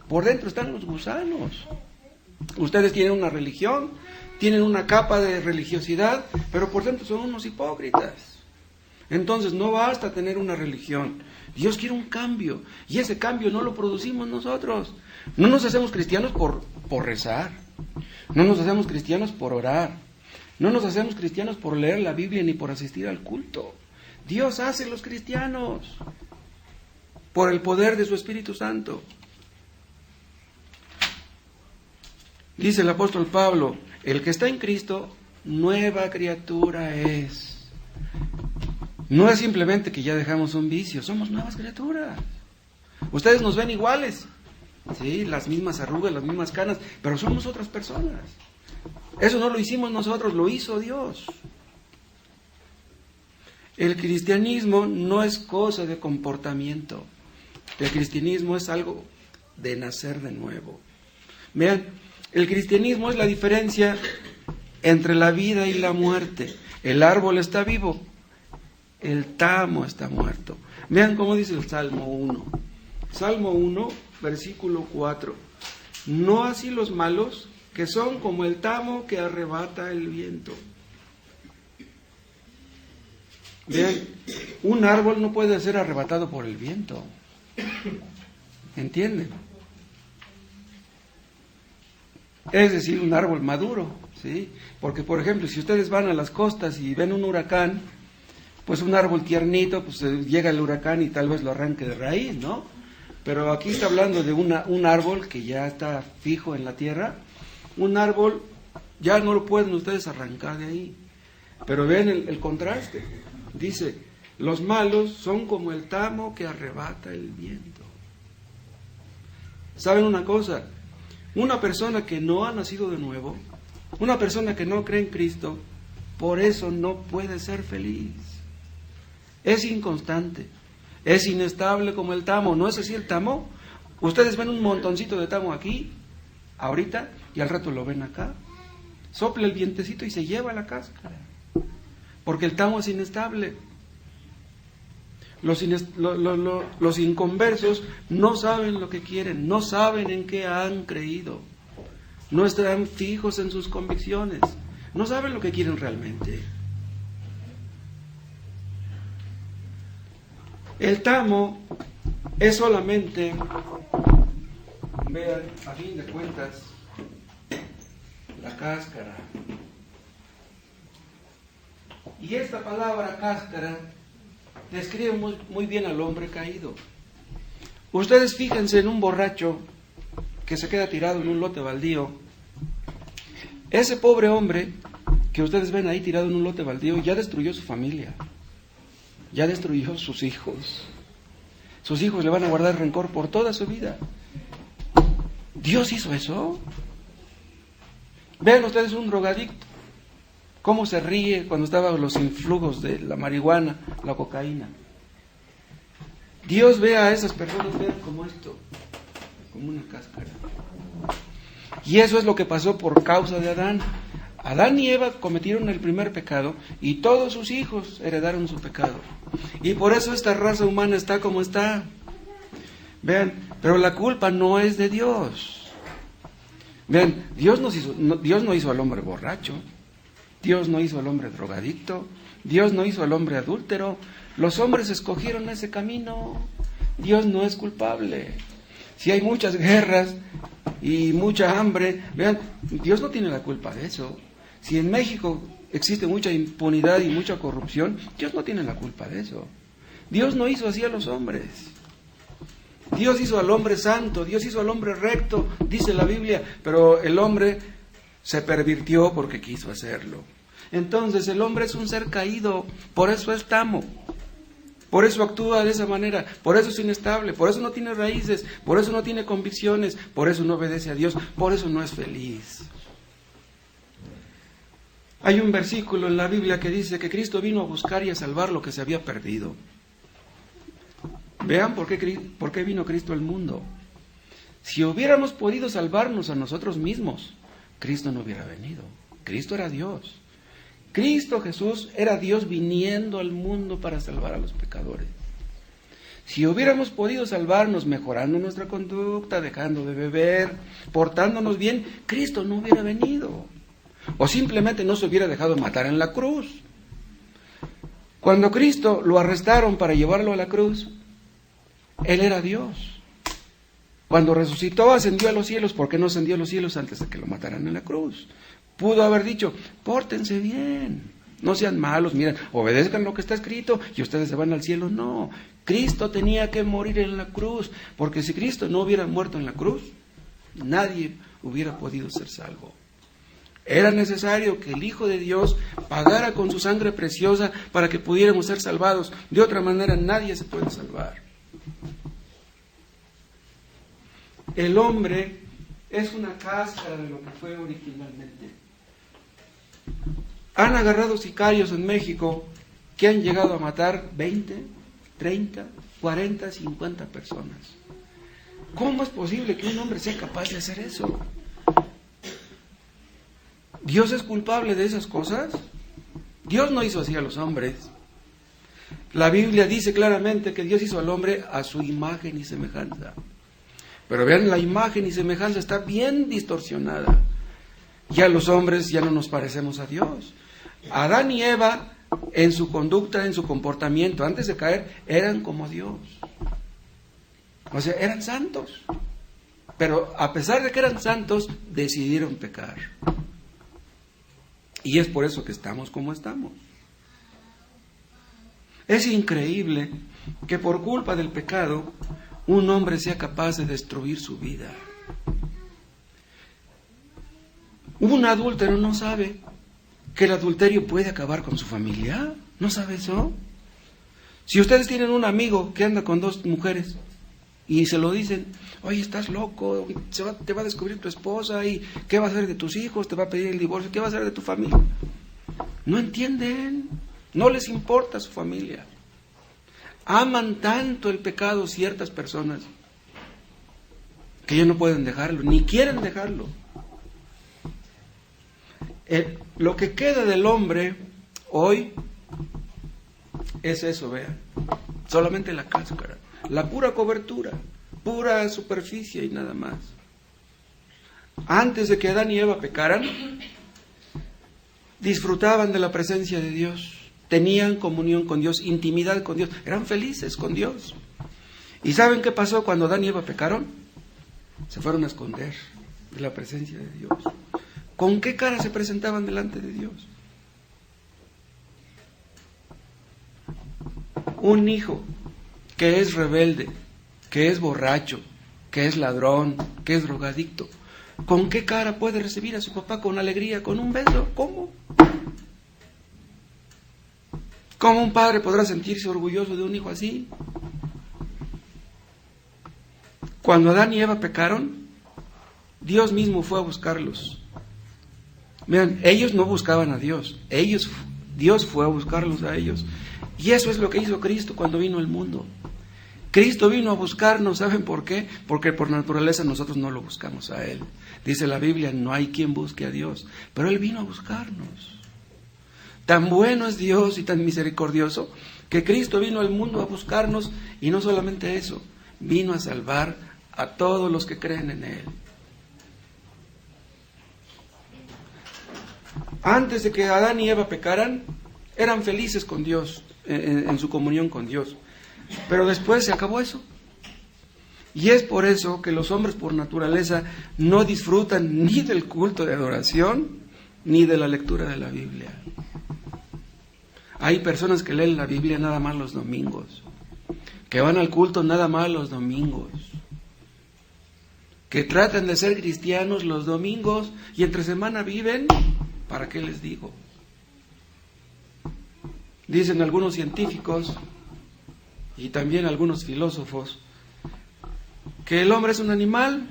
Por dentro están los gusanos. Ustedes tienen una religión, tienen una capa de religiosidad, pero por dentro son unos hipócritas. Entonces no basta tener una religión. Dios quiere un cambio, y ese cambio no lo producimos nosotros. No nos hacemos cristianos por rezar. No nos hacemos cristianos por orar. No nos hacemos cristianos por leer la Biblia ni por asistir al culto. Dios hace los cristianos por el poder de su Espíritu Santo. Dice el apóstol Pablo, el que está en Cristo, nueva criatura es. No es simplemente que ya dejamos un vicio, somos nuevas criaturas. Ustedes nos ven iguales, sí, las mismas arrugas, las mismas canas, pero somos otras personas. Eso no lo hicimos nosotros, lo hizo Dios. El cristianismo no es cosa de comportamiento. El cristianismo es algo de nacer de nuevo. Vean, El cristianismo es la diferencia entre la vida y la muerte. El árbol está vivo, el tamo está muerto. Vean cómo dice el Salmo 1. Salmo 1, versículo 4. No así los malos, que son como el tamo que arrebata el viento. Vean, un árbol no puede ser arrebatado por el viento. ¿Entienden? Es decir, un árbol maduro, ¿sí? Porque, por ejemplo, si ustedes van a las costas y ven un huracán, pues un árbol tiernito, pues llega el huracán y tal vez lo arranque de raíz, ¿no? Pero aquí está hablando de un árbol que ya está fijo en la tierra. Un árbol ya no lo pueden ustedes arrancar de ahí. Pero ven el contraste. Dice, los malos son como el tamo que arrebata el viento. ¿Saben una cosa? Una persona que no ha nacido de nuevo, una persona que no cree en Cristo, por eso no puede ser feliz. Es inconstante, es inestable como el tamo. ¿No es así el tamo? Ustedes ven un montoncito de tamo aquí, ahorita, y al rato lo ven acá. Sopla el vientecito y se lleva la cáscara, porque el tamo es inestable. Los inconversos no saben lo que quieren, no saben en qué han creído, no están fijos en sus convicciones, no saben lo que quieren realmente. El tamo es solamente, vean, a fin de cuentas, la cáscara. Y esta palabra cáscara describe muy bien al hombre caído. Ustedes fíjense en un borracho que se queda tirado en un lote baldío. Ese pobre hombre que ustedes ven ahí tirado en un lote baldío ya destruyó su familia, ya destruyó sus hijos. Sus hijos le van a guardar rencor por toda su vida. ¿Dios hizo eso? Vean ustedes un drogadicto, cómo se ríe cuando estaban los influjos de la marihuana, la cocaína. Dios ve a esas personas, vean como esto, como una cáscara. Y eso es lo que pasó por causa de Adán. Adán y Eva cometieron el primer pecado y todos sus hijos heredaron su pecado. Y por eso esta raza humana está como está. Vean, pero la culpa no es de Dios. Vean, Dios no hizo al hombre borracho. Dios no hizo al hombre drogadicto, Dios no hizo al hombre adúltero. Los hombres escogieron ese camino. Dios no es culpable. Si hay muchas guerras y mucha hambre, vean, Dios no tiene la culpa de eso. Si en México existe mucha impunidad y mucha corrupción, Dios no tiene la culpa de eso. Dios no hizo así a los hombres. Dios hizo al hombre santo, Dios hizo al hombre recto, dice la Biblia, pero el hombre se pervirtió porque quiso hacerlo. Entonces el hombre es un ser caído, por eso es tamo, por eso actúa de esa manera, por eso es inestable, por eso no tiene raíces, por eso no tiene convicciones, por eso no obedece a Dios, por eso no es feliz. Hay un versículo en la Biblia que dice que Cristo vino a buscar y a salvar lo que se había perdido. Vean por qué vino Cristo al mundo. Si hubiéramos podido salvarnos a nosotros mismos, Cristo no hubiera venido. Cristo era Dios. Cristo Jesús era Dios viniendo al mundo para salvar a los pecadores. Si hubiéramos podido salvarnos mejorando nuestra conducta, dejando de beber, portándonos bien, Cristo no hubiera venido. O simplemente no se hubiera dejado matar en la cruz. Cuando Cristo lo arrestaron para llevarlo a la cruz, Él era Dios. Cuando resucitó, ascendió a los cielos. ¿Por qué no ascendió a los cielos antes de que lo mataran en la cruz? Pudo haber dicho, pórtense bien, no sean malos, miren, obedezcan lo que está escrito y ustedes se van al cielo. No, Cristo tenía que morir en la cruz, porque si Cristo no hubiera muerto en la cruz, nadie hubiera podido ser salvo. Era necesario que el Hijo de Dios pagara con su sangre preciosa para que pudiéramos ser salvados. De otra manera nadie se puede salvar. El hombre es una cáscara de lo que fue originalmente. Han agarrado sicarios en México que han llegado a matar 20, 30, 40, 50 personas. ¿Cómo es posible que un hombre sea capaz de hacer eso? ¿Dios es culpable de esas cosas? Dios no hizo así a los hombres. La Biblia dice claramente que Dios hizo al hombre a su imagen y semejanza. Pero vean, la imagen y semejanza está bien distorsionada. Ya los hombres ya no nos parecemos a Dios. Adán y Eva, en su conducta, en su comportamiento, antes de caer, eran como Dios. O sea, eran santos. Pero a pesar de que eran santos, decidieron pecar. Y es por eso que estamos como estamos. Es increíble que por culpa del pecado, un hombre sea capaz de destruir su vida. Un adúltero no sabe que el adulterio puede acabar con su familia. ¿No sabe eso? Si ustedes tienen un amigo que anda con 2 mujeres y se lo dicen, oye, estás loco, te va a descubrir tu esposa y ¿qué va a hacer de tus hijos? Te va a pedir el divorcio, ¿qué va a hacer de tu familia? No entienden, no les importa su familia. Aman tanto el pecado ciertas personas que ya no pueden dejarlo, ni quieren dejarlo. Lo que queda del hombre hoy es eso, vean, solamente la cáscara, la pura cobertura, pura superficie y nada más. Antes de que Adán y Eva pecaran, disfrutaban de la presencia de Dios, tenían comunión con Dios, intimidad con Dios, eran felices con Dios. ¿Y saben qué pasó cuando Adán y Eva pecaron? Se fueron a esconder de la presencia de Dios. ¿Con qué cara se presentaban delante de Dios? Un hijo que es rebelde, que es borracho, que es ladrón, que es drogadicto, ¿con qué cara puede recibir a su papá con alegría, con un beso? ¿Cómo? ¿Cómo un padre podrá sentirse orgulloso de un hijo así? Cuando Adán y Eva pecaron, Dios mismo fue a buscarlos. Vean, ellos no buscaban a Dios, Dios fue a buscarlos a ellos. Y eso es lo que hizo Cristo cuando vino al mundo. Cristo vino a buscarnos, ¿saben por qué? Porque por naturaleza nosotros no lo buscamos a Él. Dice la Biblia, no hay quien busque a Dios, pero Él vino a buscarnos. Tan bueno es Dios y tan misericordioso que Cristo vino al mundo a buscarnos, y no solamente eso, vino a salvar a todos los que creen en Él. Antes de que Adán y Eva pecaran, eran felices con Dios, en su comunión con Dios. Pero después se acabó eso. Y es por eso que los hombres por naturaleza no disfrutan ni del culto de adoración, ni de la lectura de la Biblia. Hay personas que leen la Biblia nada más los domingos, que van al culto nada más los domingos, que tratan de ser cristianos los domingos y entre semana viven, ¿para qué les digo? Dicen algunos científicos y también algunos filósofos que el hombre es un animal.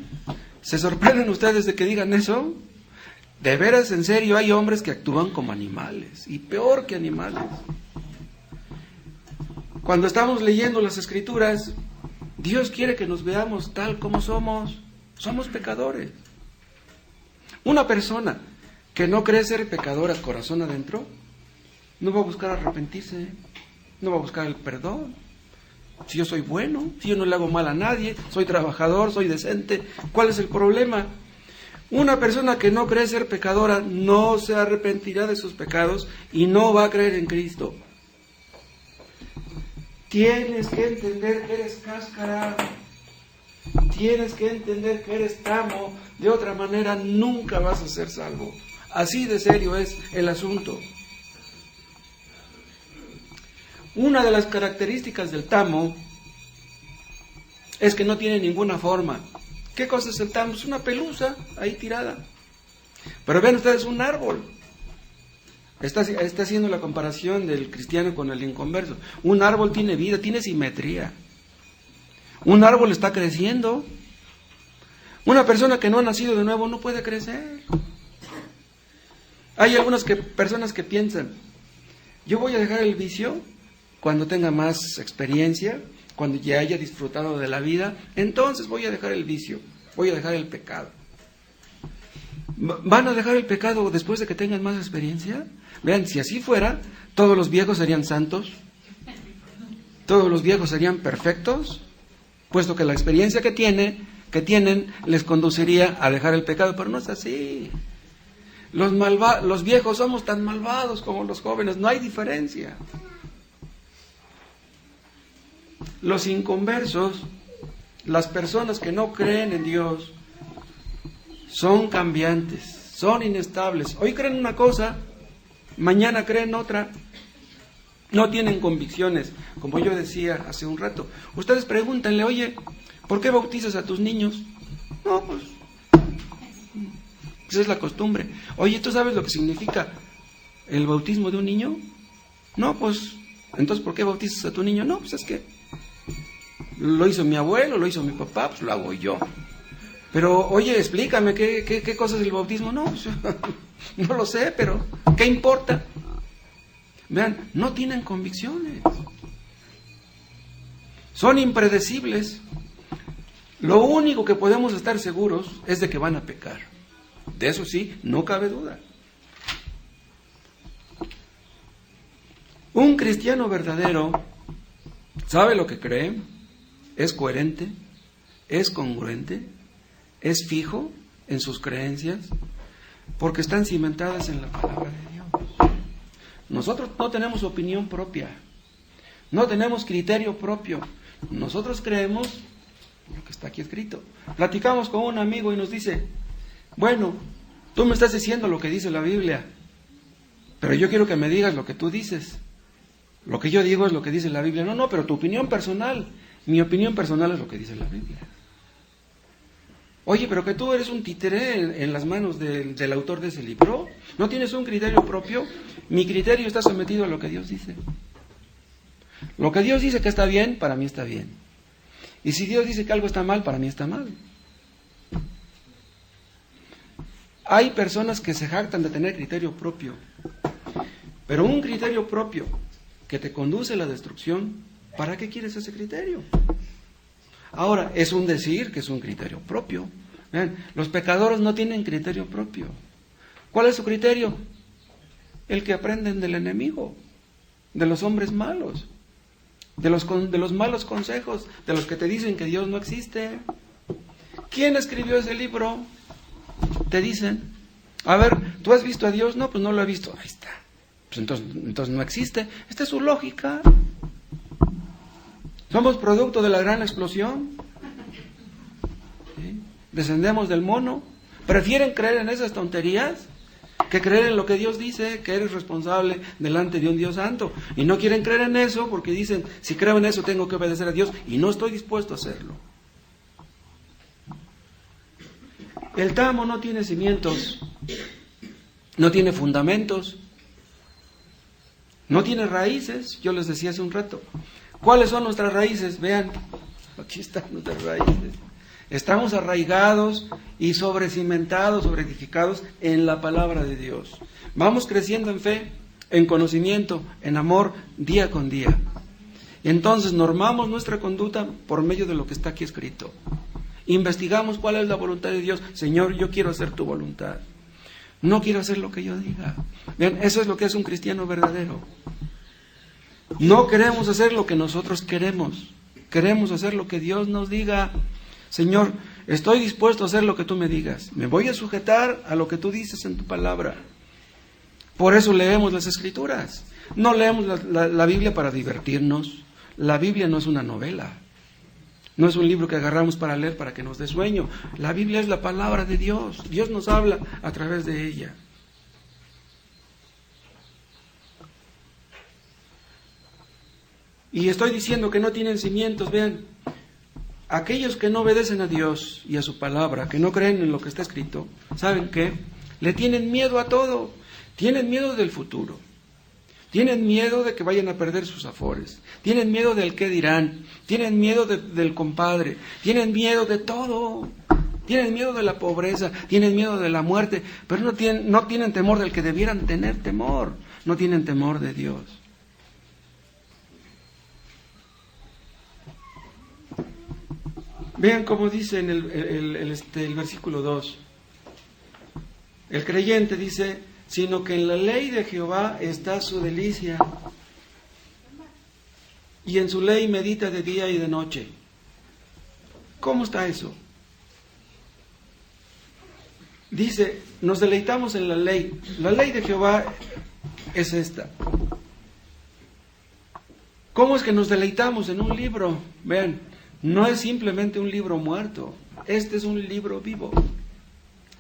¿Se sorprenden ustedes de que digan eso? De veras, en serio, hay hombres que actúan como animales, y peor que animales. Cuando estamos leyendo las Escrituras, Dios quiere que nos veamos tal como somos. Somos pecadores. Una persona que no cree ser pecadora corazón adentro, no va a buscar arrepentirse, no va a buscar el perdón. Si yo soy bueno, si yo no le hago mal a nadie, soy trabajador, soy decente, ¿cuál es el problema? Una persona que no cree ser pecadora no se arrepentirá de sus pecados y no va a creer en Cristo. Tienes que entender que eres cáscara, tienes que entender que eres tamo, de otra manera nunca vas a ser salvo. Así de serio es el asunto. Una de las características del tamo es que no tiene ninguna forma. ¿Qué cosa es el tamo? Es una pelusa ahí tirada. Pero vean ustedes un árbol. Está haciendo la comparación del cristiano con el inconverso. Un árbol tiene vida, tiene simetría. Un árbol está creciendo. Una persona que no ha nacido de nuevo no puede crecer. Hay algunas personas que piensan, yo voy a dejar el vicio cuando tenga más experiencia, cuando ya haya disfrutado de la vida, entonces voy a dejar el vicio, voy a dejar el pecado. ¿Van a dejar el pecado después de que tengan más experiencia? Vean, si así fuera, todos los viejos serían santos, todos los viejos serían perfectos, puesto que la experiencia que tienen les conduciría a dejar el pecado, pero no es así. Los viejos somos tan malvados como los jóvenes, no hay diferencia. Los inconversos, las personas que no creen en Dios, son cambiantes, son inestables. Hoy creen una cosa, mañana creen otra. No tienen convicciones, como yo decía hace un rato. Ustedes pregúntenle, oye, ¿por qué bautizas a tus niños? No, pues es la costumbre. Oye, ¿tú sabes lo que significa el bautismo de un niño? No, pues, entonces, ¿por qué bautizas a tu niño? No, pues es que lo hizo mi abuelo, lo hizo mi papá, pues lo hago yo. Pero, oye, explícame, ¿qué cosa es el bautismo? No, pues, no lo sé, pero ¿qué importa? Vean, no tienen convicciones. Son impredecibles. Lo único que podemos estar seguros es de que van a pecar. De eso sí, no cabe duda. Un cristiano verdadero sabe lo que cree, es coherente, es congruente, es fijo en sus creencias, porque están cimentadas en la palabra de Dios. Nosotros no tenemos opinión propia, no tenemos criterio propio. Nosotros creemos lo que está aquí escrito. Platicamos con un amigo y nos dice, bueno, tú me estás diciendo lo que dice la Biblia, pero yo quiero que me digas lo que tú dices. Lo que yo digo es lo que dice la Biblia. No, pero tu opinión personal, mi opinión personal es lo que dice la Biblia. Oye, pero que tú eres un títere en las manos del autor de ese libro. ¿No tienes un criterio propio? Mi criterio está sometido a lo que Dios dice. Lo que Dios dice que está bien, para mí está bien. Y si Dios dice que algo está mal, para mí está mal. Hay personas que se jactan de tener criterio propio, pero un criterio propio que te conduce a la destrucción, ¿para qué quieres ese criterio? Ahora, es un decir que es un criterio propio. Vean, los pecadores no tienen criterio propio. ¿Cuál es su criterio? El que aprenden del enemigo, de los hombres malos, de los malos consejos, de los que te dicen que Dios no existe. ¿Quién escribió ese libro? Te dicen, a ver, ¿tú has visto a Dios? No, pues no lo he visto. Ahí está. Pues entonces no existe. Esta es su lógica. Somos producto de la gran explosión. ¿Sí? Descendemos del mono. Prefieren creer en esas tonterías que creer en lo que Dios dice, que eres responsable delante de un Dios santo. Y no quieren creer en eso porque dicen, si creo en eso tengo que obedecer a Dios y no estoy dispuesto a hacerlo. El tamo no tiene cimientos, no tiene fundamentos, no tiene raíces. Yo les decía hace un rato, ¿cuáles son nuestras raíces? Vean, aquí están nuestras raíces. Estamos arraigados y sobrecimentados, sobreedificados en la palabra de Dios. Vamos creciendo en fe, en conocimiento, en amor, día con día. Entonces normamos nuestra conducta por medio de lo que está aquí escrito. Investigamos cuál es la voluntad de Dios. Señor, yo quiero hacer tu voluntad. No quiero hacer lo que yo diga. Vean, eso es lo que es un cristiano verdadero. No queremos hacer lo que nosotros queremos. Queremos hacer lo que Dios nos diga. Señor, estoy dispuesto a hacer lo que tú me digas. Me voy a sujetar a lo que tú dices en tu palabra. Por eso leemos las Escrituras. No leemos la Biblia para divertirnos. La Biblia no es una novela. No es un libro que agarramos para leer para que nos dé sueño. La Biblia es la palabra de Dios. Dios nos habla a través de ella. Y estoy diciendo que no tienen cimientos. Vean, aquellos que no obedecen a Dios y a su palabra, que no creen en lo que está escrito, ¿saben qué? Le tienen miedo a todo. Tienen miedo del futuro. Tienen miedo de que vayan a perder sus afores. Tienen miedo del qué dirán. Tienen miedo del compadre. Tienen miedo de todo. Tienen miedo de la pobreza. Tienen miedo de la muerte. Pero no tienen temor del que debieran tener temor. No tienen temor de Dios. Vean cómo dice en el versículo 2. El creyente dice, sino que en la ley de Jehová está su delicia, y en su ley medita de día y de noche. ¿Cómo está eso? Dice, nos deleitamos en la ley. La ley de Jehová es esta. ¿Cómo es que nos deleitamos en un libro? Vean, no es simplemente un libro muerto. Este es un libro vivo.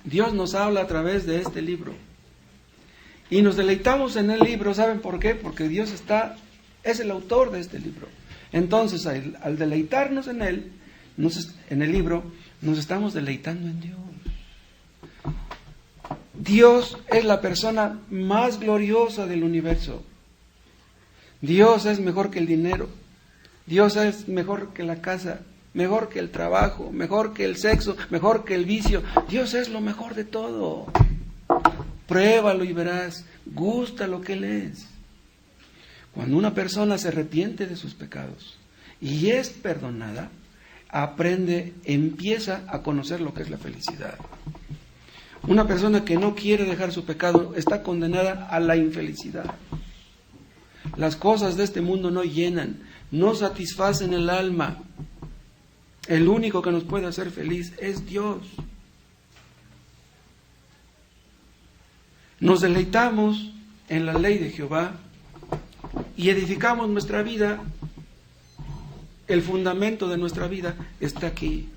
Dios nos habla a través de este libro. Y nos deleitamos en el libro, ¿saben por qué? Porque Dios es el autor de este libro. Entonces, al deleitarnos en él, en el libro, nos estamos deleitando en Dios. Dios es la persona más gloriosa del universo. Dios es mejor que el dinero. Dios es mejor que la casa, mejor que el trabajo, mejor que el sexo, mejor que el vicio. Dios es lo mejor de todo. Pruébalo y verás, gusta lo que Él es. Cuando una persona se arrepiente de sus pecados y es perdonada, empieza a conocer lo que es la felicidad. Una persona que no quiere dejar su pecado está condenada a la infelicidad. Las cosas de este mundo no llenan, no satisfacen el alma. El único que nos puede hacer feliz es Dios. Nos deleitamos en la ley de Jehová y edificamos nuestra vida. El fundamento de nuestra vida está aquí.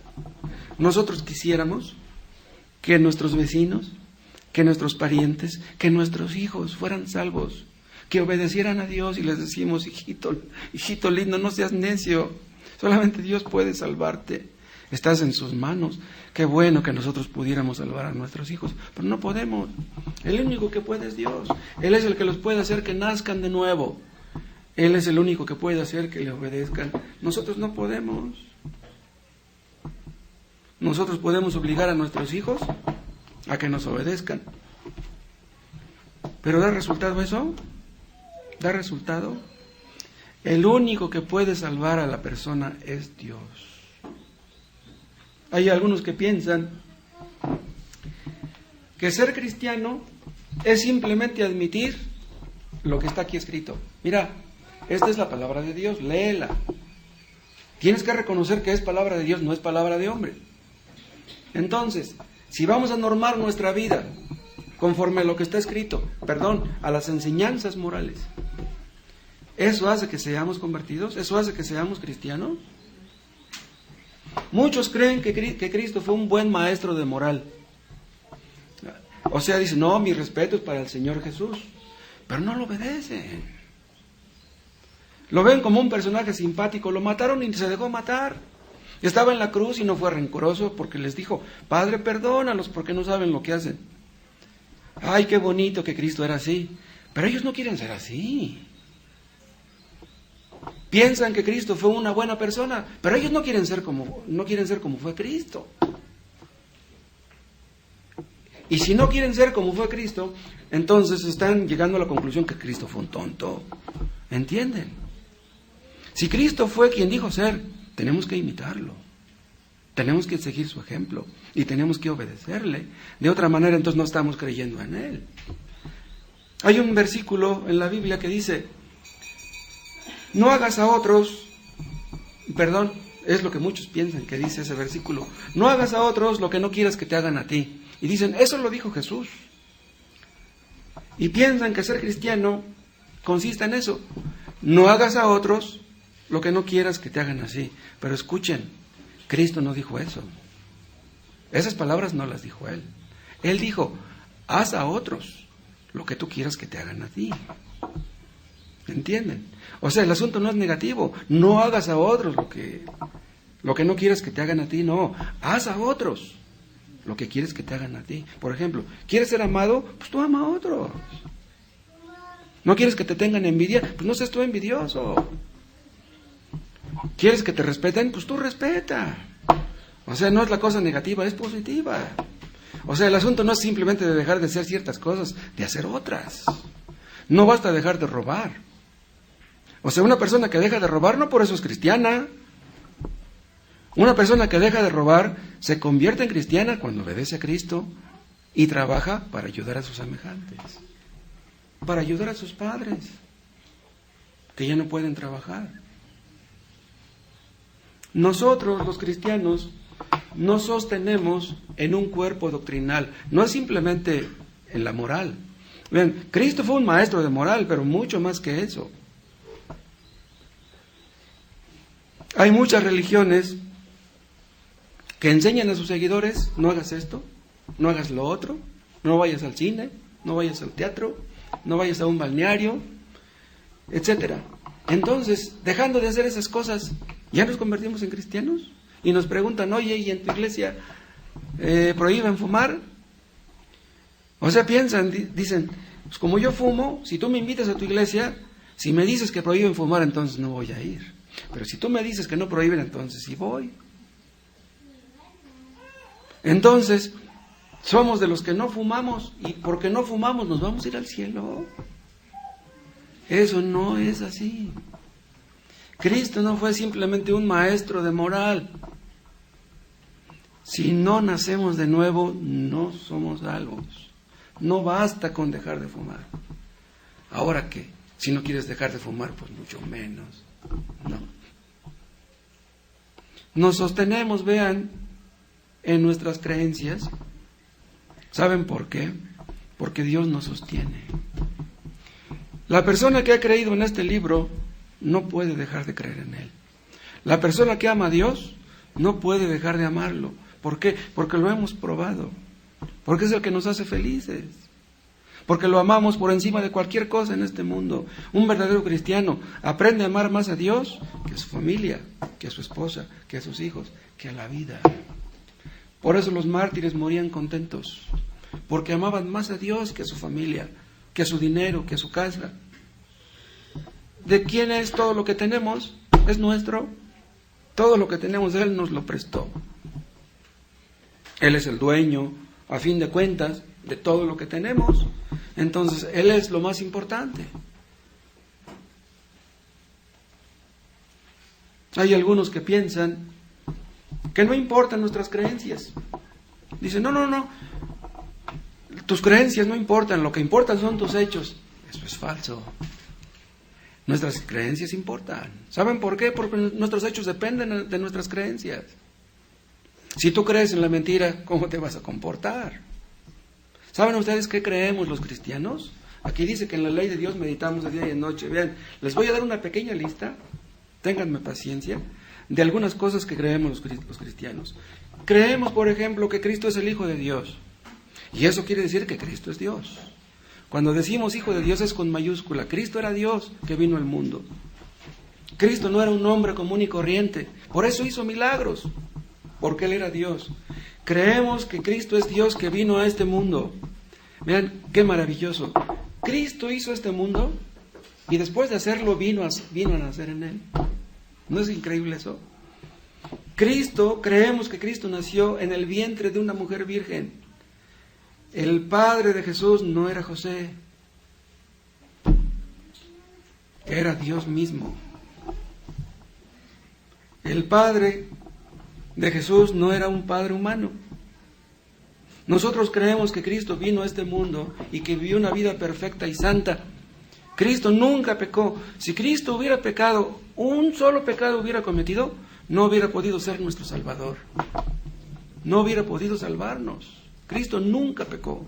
Nosotros quisiéramos que nuestros vecinos, que nuestros parientes, que nuestros hijos fueran salvos, que obedecieran a Dios, y les decimos, hijito lindo, no seas necio, solamente Dios puede salvarte, estás en sus manos. Qué bueno que nosotros pudiéramos salvar a nuestros hijos, pero no podemos. El único que puede es Dios. Él es el que los puede hacer que nazcan de nuevo. Él es el único que puede hacer que le obedezcan. Nosotros no podemos. Nosotros podemos obligar a nuestros hijos a que nos obedezcan. ¿Pero da resultado eso? ¿Da resultado? El único que puede salvar a la persona es Dios. Hay algunos que piensan que ser cristiano es simplemente admitir lo que está aquí escrito. Mira, esta es la palabra de Dios, léela. Tienes que reconocer que es palabra de Dios, no es palabra de hombre. Entonces, si vamos a normar nuestra vida conforme a lo que está escrito, a las enseñanzas morales, ¿eso hace que seamos convertidos? ¿Eso hace que seamos cristianos? Muchos creen que Cristo fue un buen maestro de moral. O sea, dicen, no, mi respeto es para el Señor Jesús, pero no lo obedecen. Lo ven como un personaje simpático, lo mataron y se dejó matar. Estaba en la cruz y no fue rencoroso porque les dijo, Padre, perdónalos porque no saben lo que hacen. Ay, qué bonito que Cristo era así, pero ellos no quieren ser así. Piensan que Cristo fue una buena persona, pero ellos no quieren ser como fue Cristo. Y si no quieren ser como fue Cristo, entonces están llegando a la conclusión que Cristo fue un tonto. ¿Entienden? Si Cristo fue quien dijo ser, tenemos que imitarlo. Tenemos que seguir su ejemplo y tenemos que obedecerle. De otra manera, entonces no estamos creyendo en Él. Hay un versículo en la Biblia que dice, no hagas a otros, es lo que muchos piensan que dice ese versículo, no hagas a otros lo que no quieras que te hagan a ti. Y dicen, eso lo dijo Jesús. Y piensan que ser cristiano consiste en eso. No hagas a otros lo que no quieras que te hagan así. Pero escuchen, Cristo no dijo eso. Esas palabras no las dijo Él. Él dijo, haz a otros lo que tú quieras que te hagan a ti. ¿Entienden? O sea, el asunto no es negativo. No hagas a otros lo que no quieres que te hagan a ti. No, haz a otros lo que quieres que te hagan a ti. Por ejemplo, ¿quieres ser amado? Pues tú ama a otros. ¿No quieres que te tengan envidia? Pues no seas tú envidioso. ¿Quieres que te respeten? Pues tú respeta. O sea, no es la cosa negativa, es positiva. O sea, el asunto no es simplemente de dejar de hacer ciertas cosas, de hacer otras. No basta dejar de robar. O sea, una persona que deja de robar no por eso es cristiana. Una persona que deja de robar se convierte en cristiana cuando obedece a Cristo y trabaja para ayudar a sus semejantes, para ayudar a sus padres, que ya no pueden trabajar. Nosotros, los cristianos, nos sostenemos en un cuerpo doctrinal, no es simplemente en la moral. Vean, Cristo fue un maestro de moral, pero mucho más que eso. Hay muchas religiones que enseñan a sus seguidores: no hagas esto, no hagas lo otro, no vayas al cine, no vayas al teatro, no vayas a un balneario, etcétera. Entonces, dejando de hacer esas cosas, ¿ya nos convertimos en cristianos? Y nos preguntan: oye, ¿y en tu iglesia prohíben fumar? O sea, piensan, dicen, pues como yo fumo, si tú me invitas a tu iglesia, si me dices que prohíben fumar, entonces no voy a ir. Pero si tú me dices que no prohíben, entonces sí voy. Entonces, somos de los que no fumamos, y porque no fumamos nos vamos a ir al cielo. Eso no es así. Cristo no fue simplemente un maestro de moral. Si no nacemos de nuevo, no somos salvos. No basta con dejar de fumar. Ahora que, si no quieres dejar de fumar, pues mucho menos. No. Nos sostenemos, vean, en nuestras creencias. ¿Saben por qué? Porque Dios nos sostiene. La persona que ha creído en este libro no puede dejar de creer en él. La persona que ama a Dios no puede dejar de amarlo. ¿Por qué? Porque lo hemos probado. Porque es el que nos hace felices. Porque lo amamos por encima de cualquier cosa en este mundo. Un verdadero cristiano aprende a amar más a Dios que a su familia, que a su esposa, que a sus hijos, que a la vida. Por eso los mártires morían contentos. Porque amaban más a Dios que a su familia, que a su dinero, que a su casa. ¿De quién es todo lo que tenemos? Es nuestro. Todo lo que tenemos, Él nos lo prestó. Él es el dueño, a fin de cuentas, de todo lo que tenemos. Entonces, Él es lo más importante. Hay algunos que piensan que no importan nuestras creencias. Dicen, no, tus creencias no importan, lo que importan son tus hechos. Eso es falso. Nuestras creencias importan. ¿Saben por qué? Porque nuestros hechos dependen de nuestras creencias. Si tú crees en la mentira, ¿cómo te vas a comportar? ¿Saben ustedes qué creemos los cristianos? Aquí dice que en la ley de Dios meditamos de día y de noche. Vean, les voy a dar una pequeña lista, ténganme paciencia, de algunas cosas que creemos los cristianos. Creemos, por ejemplo, que Cristo es el Hijo de Dios. Y eso quiere decir que Cristo es Dios. Cuando decimos Hijo de Dios es con mayúscula. Cristo era Dios que vino al mundo. Cristo no era un hombre común y corriente. Por eso hizo milagros, porque Él era Dios. Creemos que Cristo es Dios que vino a este mundo. Vean, qué maravilloso. Cristo hizo este mundo y después de hacerlo vino a nacer en Él. ¿No es increíble eso? Creemos que Cristo nació en el vientre de una mujer virgen. El padre de Jesús no era José, era Dios mismo. El padre de Jesús no era un padre humano. Nosotros creemos que Cristo vino a este mundo y que vivió una vida perfecta y santa. Cristo nunca pecó. Si Cristo hubiera pecado, un solo pecado hubiera cometido, no hubiera podido ser nuestro Salvador. No hubiera podido salvarnos. Cristo nunca pecó.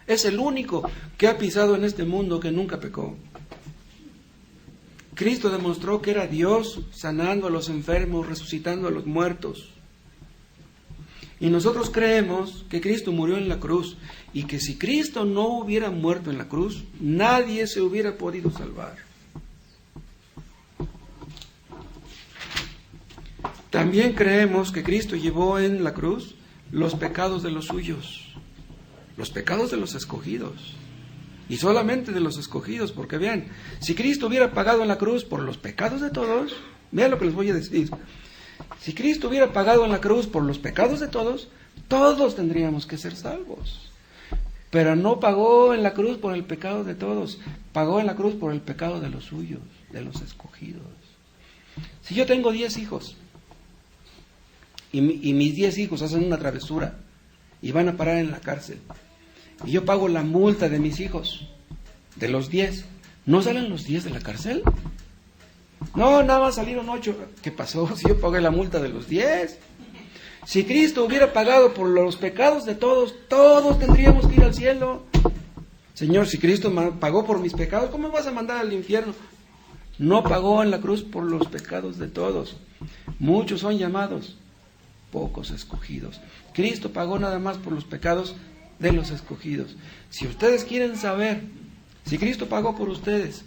Es el único que ha pisado en este mundo que nunca pecó. Cristo demostró que era Dios sanando a los enfermos, resucitando a los muertos. Y nosotros creemos que Cristo murió en la cruz y que si Cristo no hubiera muerto en la cruz, nadie se hubiera podido salvar. También creemos que Cristo llevó en la cruz los pecados de los suyos, los pecados de los escogidos, y solamente de los escogidos, porque vean, si Cristo hubiera pagado en la cruz por los pecados de todos, vean lo que les voy a decir, si Cristo hubiera pagado en la cruz por los pecados de todos, todos tendríamos que ser salvos, pero no pagó en la cruz por el pecado de todos, pagó en la cruz por el pecado de los suyos, de los escogidos. Si yo tengo 10 hijos, y mis 10 hijos hacen una travesura y van a parar en la cárcel, y yo pago la multa de mis hijos, de los 10, ¿no salen los 10 de la cárcel? No, nada más salieron 8. ¿Qué pasó si yo pagué la multa de los 10? Si Cristo hubiera pagado por los pecados de todos, todos tendríamos que ir al cielo. Señor, si Cristo pagó por mis pecados, ¿cómo me vas a mandar al infierno? No pagó en la cruz por los pecados de todos. Muchos son llamados, pocos escogidos. Cristo pagó nada más por los pecados de los escogidos. Si ustedes quieren saber si Cristo pagó por ustedes,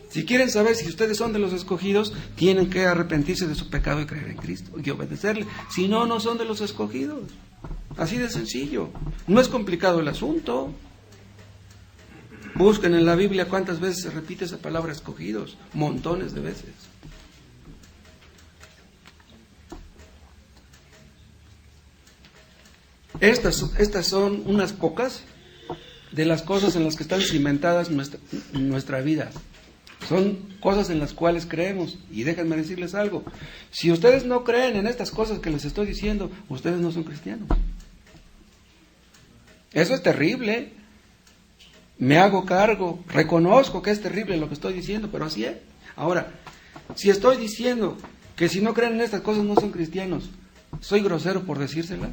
si quieren saber si ustedes son de los escogidos, tienen que arrepentirse de su pecado y creer en Cristo y obedecerle. Si no, no son de los escogidos. Así de sencillo. No es complicado el asunto. Busquen en la Biblia cuántas veces se repite esa palabra escogidos. Montones de veces. Estas son unas pocas de las cosas en las que están cimentadas nuestra vida. Son cosas en las cuales creemos. Y déjenme decirles algo. Si ustedes no creen en estas cosas que les estoy diciendo, ustedes no son cristianos. Eso es terrible. Me hago cargo. Reconozco que es terrible lo que estoy diciendo, pero así es. Ahora, si estoy diciendo que si no creen en estas cosas no son cristianos, ¿soy grosero por decírsela?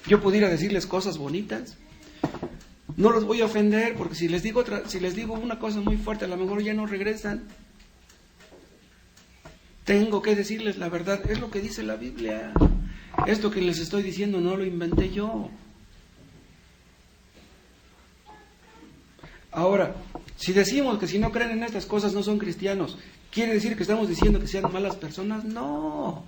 Yo pudiera decirles cosas bonitas. No los voy a ofender, porque si les digo una cosa muy fuerte, a lo mejor ya no regresan. Tengo que decirles la verdad, es lo que dice la Biblia. Esto que les estoy diciendo no lo inventé yo. Ahora, si decimos que si no creen en estas cosas no son cristianos, ¿quiere decir que estamos diciendo que sean malas personas? No.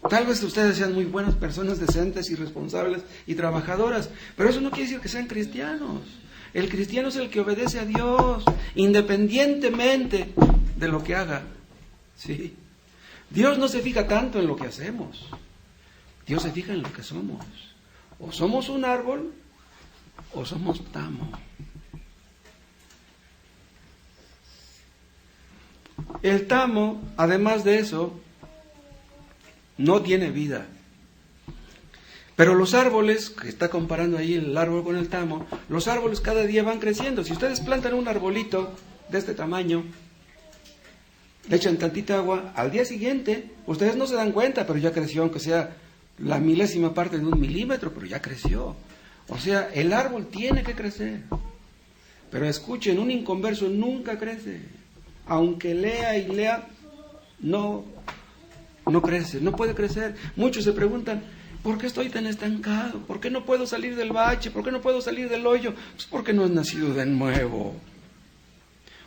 Tal vez ustedes sean muy buenas personas, decentes y responsables y trabajadoras, pero eso no quiere decir que sean cristianos. El cristiano es el que obedece a Dios, independientemente de lo que haga. ¿Sí? Dios no se fija tanto en lo que hacemos. Dios se fija en lo que somos. O somos un árbol, o somos tamo. El tamo, además de eso, no tiene vida. Pero los árboles, que está comparando ahí el árbol con el tamo, los árboles cada día van creciendo. Si ustedes plantan un arbolito de este tamaño, le echan tantita agua, al día siguiente, ustedes no se dan cuenta, pero ya creció, aunque sea la milésima parte de 1 milímetro, pero ya creció. O sea, el árbol tiene que crecer. Pero escuchen, un inconverso nunca crece. Aunque lea y lea, no crece, no puede crecer. Muchos se preguntan, ¿por qué estoy tan estancado? ¿Por qué no puedo salir del bache? ¿Por qué no puedo salir del hoyo? Pues porque no has nacido de nuevo.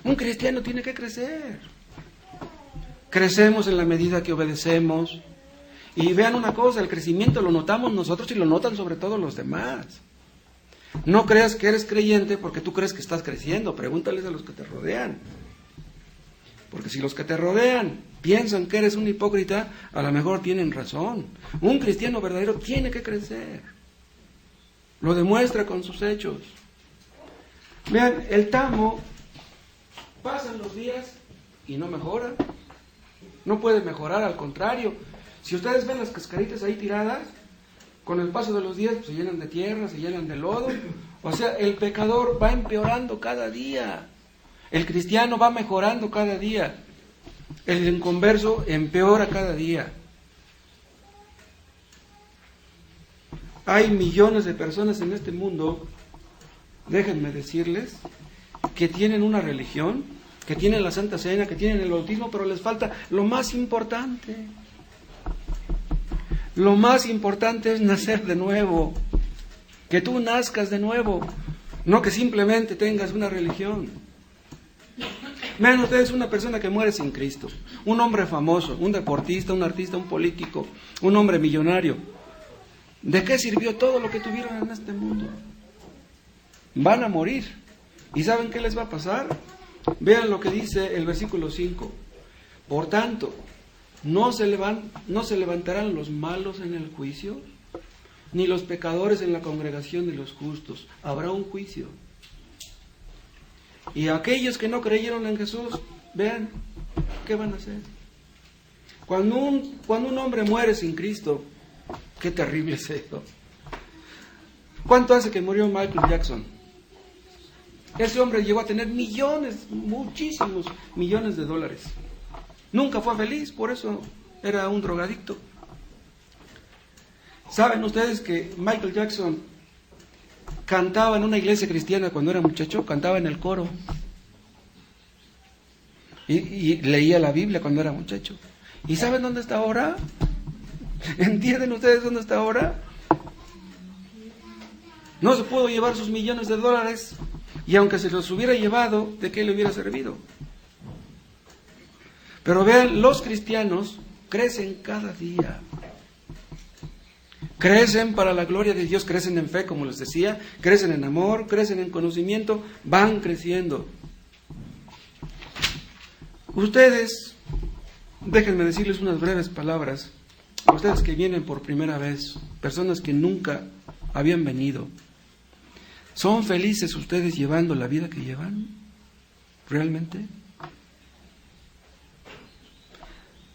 Un cristiano tiene que crecer. Crecemos en la medida que obedecemos. Y vean una cosa, el crecimiento lo notamos nosotros y lo notan sobre todo los demás. No creas que eres creyente porque tú crees que estás creciendo. Pregúntales a los que te rodean. Porque si los que te rodean piensan que eres un hipócrita, a lo mejor tienen razón. Un cristiano verdadero tiene que crecer. Lo demuestra con sus hechos. Vean, el tamo, pasan los días y no mejora. No puede mejorar, al contrario. Si ustedes ven las cascaritas ahí tiradas, con el paso de los días pues, se llenan de tierra, se llenan de lodo. O sea, el pecador va empeorando cada día. El cristiano va mejorando cada día. El inconverso empeora cada día. Hay millones de personas en este mundo, déjenme decirles, que tienen una religión, que tienen la Santa Cena, que tienen el bautismo, pero les falta lo más importante. Lo más importante es nacer de nuevo. Que tú nazcas de nuevo, no que simplemente tengas una religión. Vean ustedes una persona que muere sin Cristo, un hombre famoso, un deportista, un artista, un político, un hombre millonario. ¿De qué sirvió todo lo que tuvieron en este mundo? Van a morir. ¿Y saben qué les va a pasar? Vean lo que dice el versículo 5. Por tanto, ¿no se levantarán los malos en el juicio? Ni los pecadores en la congregación de los justos. Habrá un juicio. Y aquellos que no creyeron en Jesús, vean, ¿qué van a hacer? Cuando un hombre muere sin Cristo, Qué terrible es eso. ¿Cuánto hace que murió Michael Jackson? Ese hombre llegó a tener millones, muchísimos millones de dólares. Nunca fue feliz, por eso era un drogadicto. ¿Saben ustedes que Michael Jackson cantaba en una iglesia cristiana cuando era muchacho? Cantaba en el coro. Y leía la Biblia cuando era muchacho. ¿Y saben dónde está ahora? ¿Entienden ustedes dónde está ahora? No se pudo llevar sus millones de dólares, y aunque se los hubiera llevado, ¿de qué le hubiera servido? Pero vean, los cristianos crecen cada día. Crecen para la gloria de Dios, crecen en fe, como les decía, crecen en amor, crecen en conocimiento, van creciendo. Ustedes, déjenme decirles unas breves palabras, a ustedes que vienen por primera vez, personas que nunca habían venido. ¿Son felices ustedes llevando la vida que llevan? ¿Realmente?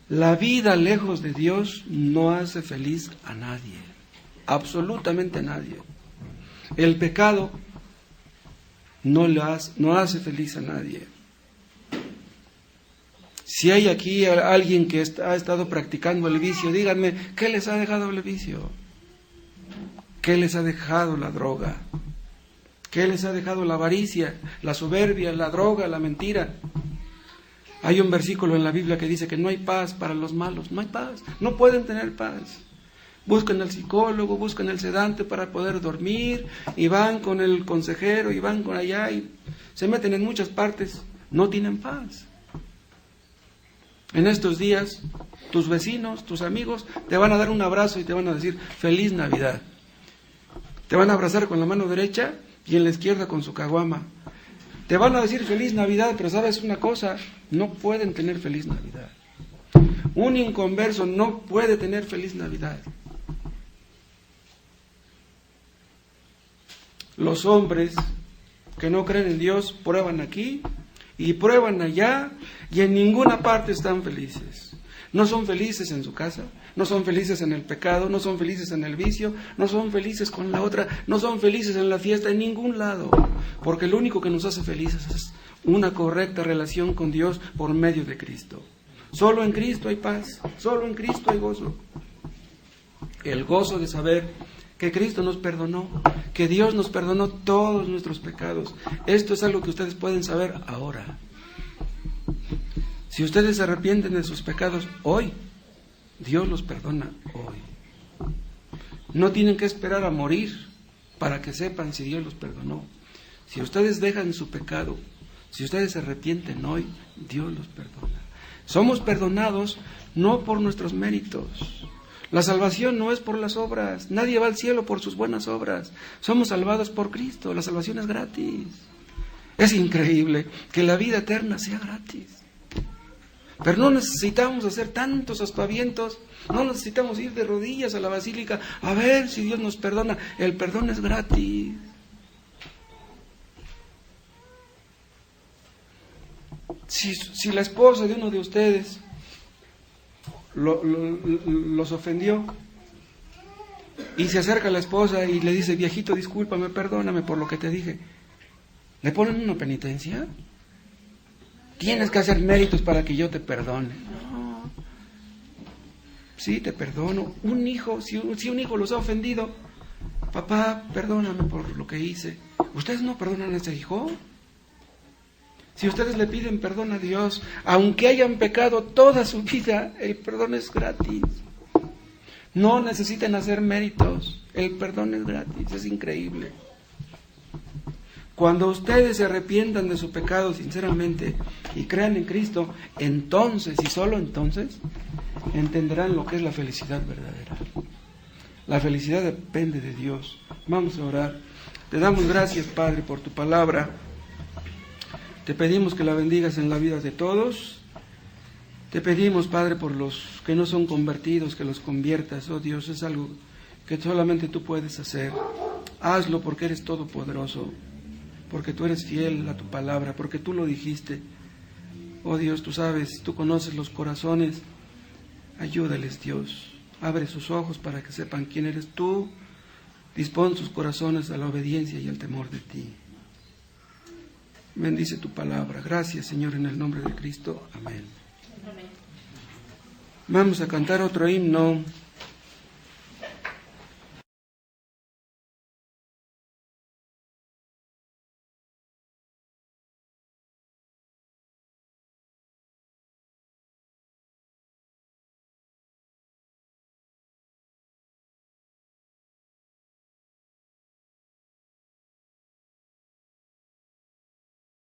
La vida lejos de Dios no hace feliz a nadie, absolutamente a nadie. El pecado no hace feliz a nadie. Si hay aquí alguien que ha estado practicando el vicio, díganme, ¿qué les ha dejado el vicio? ¿Qué les ha dejado la droga? ¿Qué les ha dejado la avaricia, la soberbia, la droga, la mentira? Hay un versículo en la Biblia que dice que no hay paz para los malos, no hay paz, no pueden tener paz. Buscan al psicólogo, buscan el sedante para poder dormir, y van con el consejero, y van con allá, y se meten en muchas partes, no tienen paz. En estos días, tus vecinos, tus amigos, te van a dar un abrazo y te van a decir, Feliz Navidad. Te van a abrazar con la mano derecha y en la izquierda con su caguama. Te van a decir Feliz Navidad, pero ¿sabes una cosa? No pueden tener Feliz Navidad. Un inconverso no puede tener Feliz Navidad. Los hombres que no creen en Dios prueban aquí y prueban allá y en ninguna parte están felices. No son felices en su casa, no son felices en el pecado, no son felices en el vicio, no son felices con la otra, no son felices en la fiesta, en ningún lado. Porque lo único que nos hace felices es una correcta relación con Dios por medio de Cristo. Solo en Cristo hay paz, solo en Cristo hay gozo. El gozo de saber que Cristo nos perdonó, que Dios nos perdonó todos nuestros pecados. Esto es algo que ustedes pueden saber ahora. Si ustedes se arrepienten de sus pecados hoy, Dios los perdona hoy. No tienen que esperar a morir para que sepan si Dios los perdonó. Si ustedes dejan su pecado, si ustedes se arrepienten hoy, Dios los perdona. Somos perdonados no por nuestros méritos. La salvación no es por las obras. Nadie va al cielo por sus buenas obras. Somos salvados por Cristo. La salvación es gratis. Es increíble que la vida eterna sea gratis. Pero no necesitamos hacer tantos aspavientos, no necesitamos ir de rodillas a la basílica a ver si Dios nos perdona. El perdón es gratis. Si la esposa de uno de ustedes los ofendió y se acerca a la esposa y le dice, viejito, discúlpame, perdóname por lo que te dije, ¿le ponen una penitencia? Tienes que hacer méritos para que yo te perdone. No. Sí, te perdono. Un hijo, si un hijo los ha ofendido, papá, perdóname por lo que hice. ¿Ustedes no perdonan a ese hijo? Si ustedes le piden perdón a Dios, aunque hayan pecado toda su vida, el perdón es gratis. No necesitan hacer méritos. El perdón es gratis. Es increíble. Cuando ustedes se arrepientan de su pecado sinceramente y crean en Cristo, entonces y solo entonces entenderán lo que es la felicidad verdadera. La felicidad depende de Dios. Vamos a orar. Te damos gracias, Padre, por tu palabra. Te pedimos que la bendigas en la vida de todos. Te pedimos, Padre, por los que no son convertidos, que los conviertas. Oh Dios, es algo que solamente tú puedes hacer. Hazlo porque eres todopoderoso, porque tú eres fiel a tu palabra, porque tú lo dijiste. Oh Dios, tú sabes, tú conoces los corazones. Ayúdales, Dios. Abre sus ojos para que sepan quién eres tú. Dispón sus corazones a la obediencia y al temor de ti. Bendice tu palabra. Gracias, Señor, en el nombre de Cristo. Amén. Vamos a cantar otro himno.